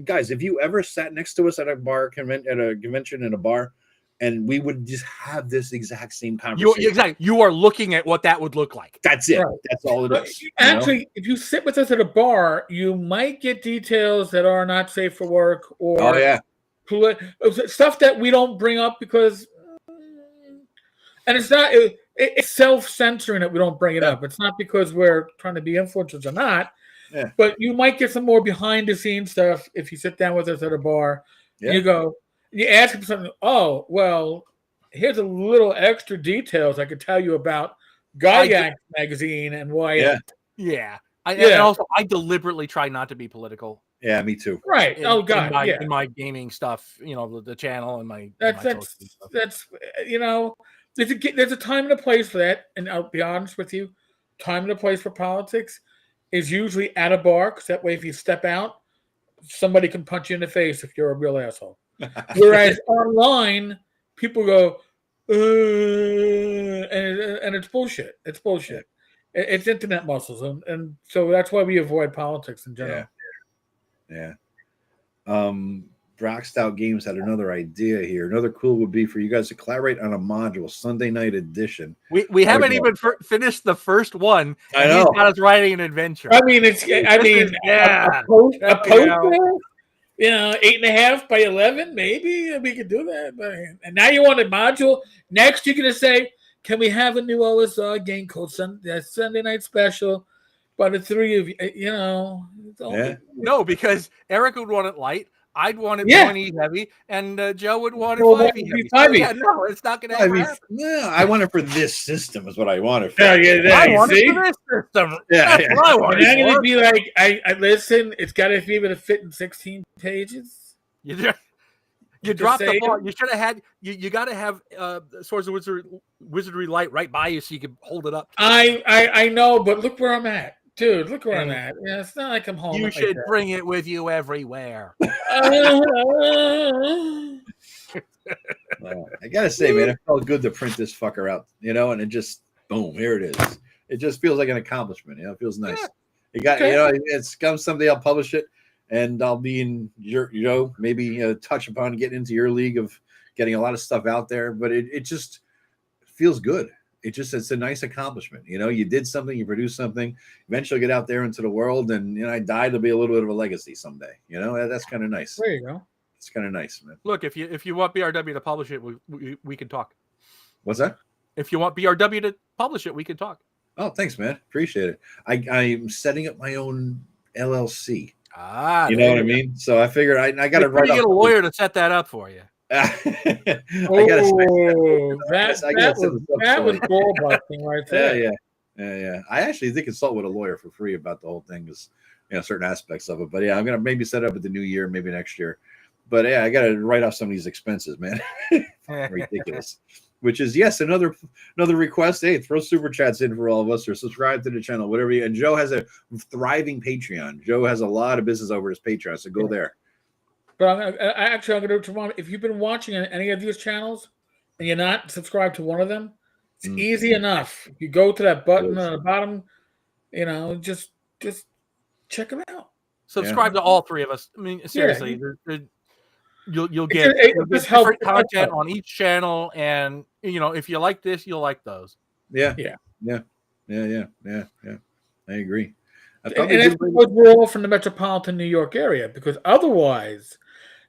Guys, if you ever sat next to us at a convention in a bar, and we would just have this exact same conversation. You are looking at what that would look like. That's it. Right. That's all it is. Actually, if you sit with us at a bar, you might get details that are not safe for work or stuff that we don't bring up because, and it's not. It's self-censoring that we don't bring it up. It's not because we're trying to be influencers or not. Yeah. But you might get some more behind-the-scenes stuff if you sit down with us at a bar. Yeah. And you ask them something. Oh, well, here's a little extra details I could tell you about Gygax magazine and why. Yeah. And also, I deliberately try not to be political. Yeah, me too. Right. In my gaming stuff, the channel and my. That's There's a time and a place for that, and I'll be honest with you, time and a place for politics is usually at a bar, because that way if you step out, somebody can punch you in the face if you're a real asshole. Whereas online, people go, and it's bullshit. It's bullshit. It's internet muscles, and so that's why we avoid politics in general. Yeah. Brock Stout Games had another idea here. Another cool would be for you guys to collaborate on a module, Sunday night edition. We haven't even finished the first one. I and know. He's got us writing an adventure. I mean, a poster, 8.5 by 11, maybe we could do that. But, and now you want a module. Next, you're gonna say, "Can we have a new OSR game called Sunday Night Special?" By the three of you, No, because Erik would want it light. I'd want it pointy heavy, and Joe would want it 5e heavy. So, no, it's not going to happen. No, I want it for this system. Is what I want it for. I want it for this system. Yeah, That's what I want. And I'm going to be like, I listen. It's got to be able to fit in 16 pages. You dropped the ball. You should have had. You got to have Swords of Wizardry light right by you so you can hold it up. I know, but look where I'm at. Dude, look where I'm at. Yeah, it's not like I'm home. You should bring it with you everywhere. Well, I gotta say, man, it felt good to print this fucker out, and it just boom, here it is. It just feels like an accomplishment, it feels nice. You got, it's come someday I'll publish it, and I'll be in your, maybe touch upon getting into your league of getting a lot of stuff out there, but it just feels good. It's a nice accomplishment. You did something, you produced something, eventually get out there into the world, and I died to be a little bit of a legacy someday. That's kind of nice. There you go. It's kind of nice, man. Look, if you want BRW to publish it, we can talk. What's that? If you want BRW to publish it, we can talk. Oh, thanks, man. Appreciate it. I'm setting up my own LLC. You know what I mean? So I figured I got to write. Get a lawyer to set that up for you. That was ball busting right there. Yeah. I actually did consult with a lawyer for free about the whole thing, because certain aspects of it. But I'm gonna maybe set it up at the new year, maybe next year. But I got to write off some of these expenses, man. Ridiculous. Which is another request. Hey, throw super chats in for all of us, or subscribe to the channel, whatever. And Joe has a thriving Patreon. Joe has a lot of business over his Patreon, so go there. But I'm going to do it tomorrow. If you've been watching any of these channels and you're not subscribed to one of them, it's easy enough. You go to that button on the bottom, just check them out. Subscribe to all three of us. I mean, seriously, you'll get different content on each channel, and if you like this, you'll like those. Yeah. I agree. And it's because we're all from the metropolitan New York area, because otherwise,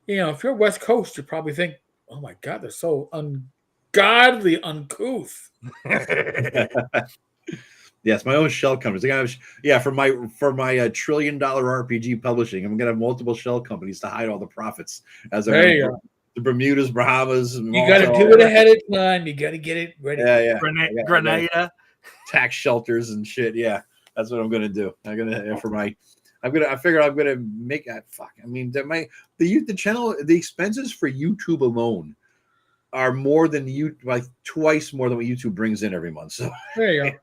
if you're West Coast, you probably think, oh my God, they're so ungodly uncouth. Yes, my own shell companies. For my $1 trillion RPG publishing, I'm gonna have multiple shell companies to hide all the profits as the Bermudas, Bahamas. And you got to do it ahead of time. You got to get it ready. Grenada, tax shelters and shit. Yeah. That's what I'm gonna do. I figure I'm gonna make that. Fuck. I mean, the channel, the expenses for YouTube alone are more than twice more than what YouTube brings in every month. So there you go.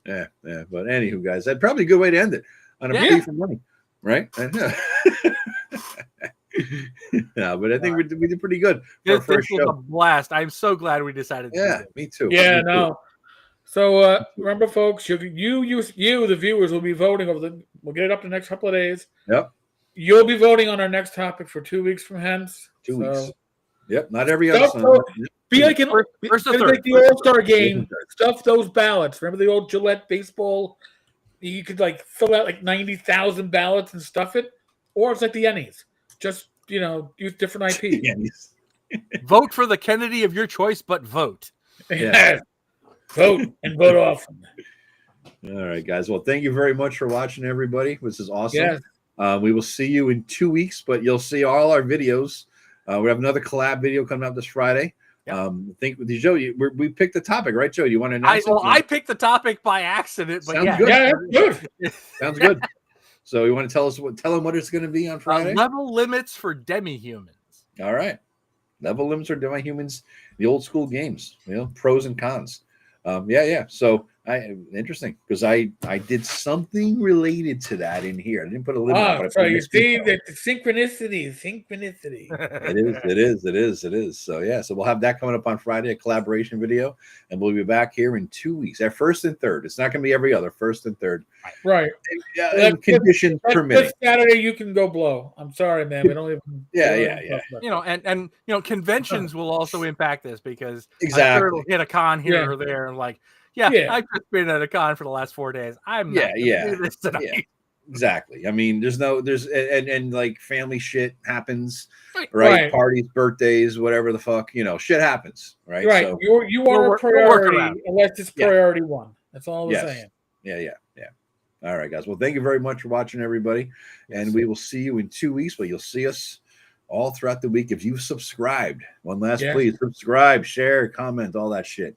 yeah. But anywho, guys, that's probably a good way to end it on a plea for money, right? Yeah, but I think we did pretty good for our first show. A blast. I'm so glad we decided to do it. Me too. Yeah, no. So remember, folks, you, the viewers, will be voting we'll get it up the next couple of days. Yep. You'll be voting on our next topic for 2 weeks from hence. 2 weeks. Yep. Not every other Sunday. Be like the All-Star game. Stuff those ballots. Remember the old Gillette baseball? You could fill out 90,000 ballots and stuff it. Or it's like the Ennies. Just, use different IPs. Vote for the Kennedy of your choice, but vote. Yeah. Vote and vote often. All right, guys. Well, thank you very much for watching, everybody. This is awesome. Yes. We will see you in 2 weeks, but you'll see all our videos. We have another collab video coming out this Friday. Yep. I think with Joe, we picked the topic, right, Joe? You want to announce it? I picked the topic by accident, but Sounds good. Yeah, good. Sounds good. So you want to tell them what it's going to be on Friday? Level limits for demi-humans. All right. Level limits for demi-humans, the old school games, pros and cons. So Interesting, because I did something related to that in here. I didn't put a limit on it. But I So put you Miss see Miko. that the synchronicity. It is. So yeah, so we'll have that coming up on Friday, a collaboration video, and we'll be back here in 2 weeks. Our first and third. It's not going to be every other. First and third. Right. Conditions permitting. This Saturday you can go blow. I'm sorry, man. We don't even. Yeah. You know, and you know, conventions will also impact this because Exactly. I'm sure it'll hit a con here Yeah. or there, and like, Yeah. I've just been at a con for the last 4 days. I'm not gonna do this tonight. Yeah. Exactly. I mean, there's like family shit happens, right? Right. Parties, birthdays, whatever the fuck, shit happens, right? Right. So, You are a priority unless it's priority one. That's all we're saying. Yeah. All right, guys. Well, thank you very much for watching, everybody. And we will see you in 2 weeks, but you'll see us all throughout the week. If you've subscribed, one last please subscribe, share, comment, all that shit.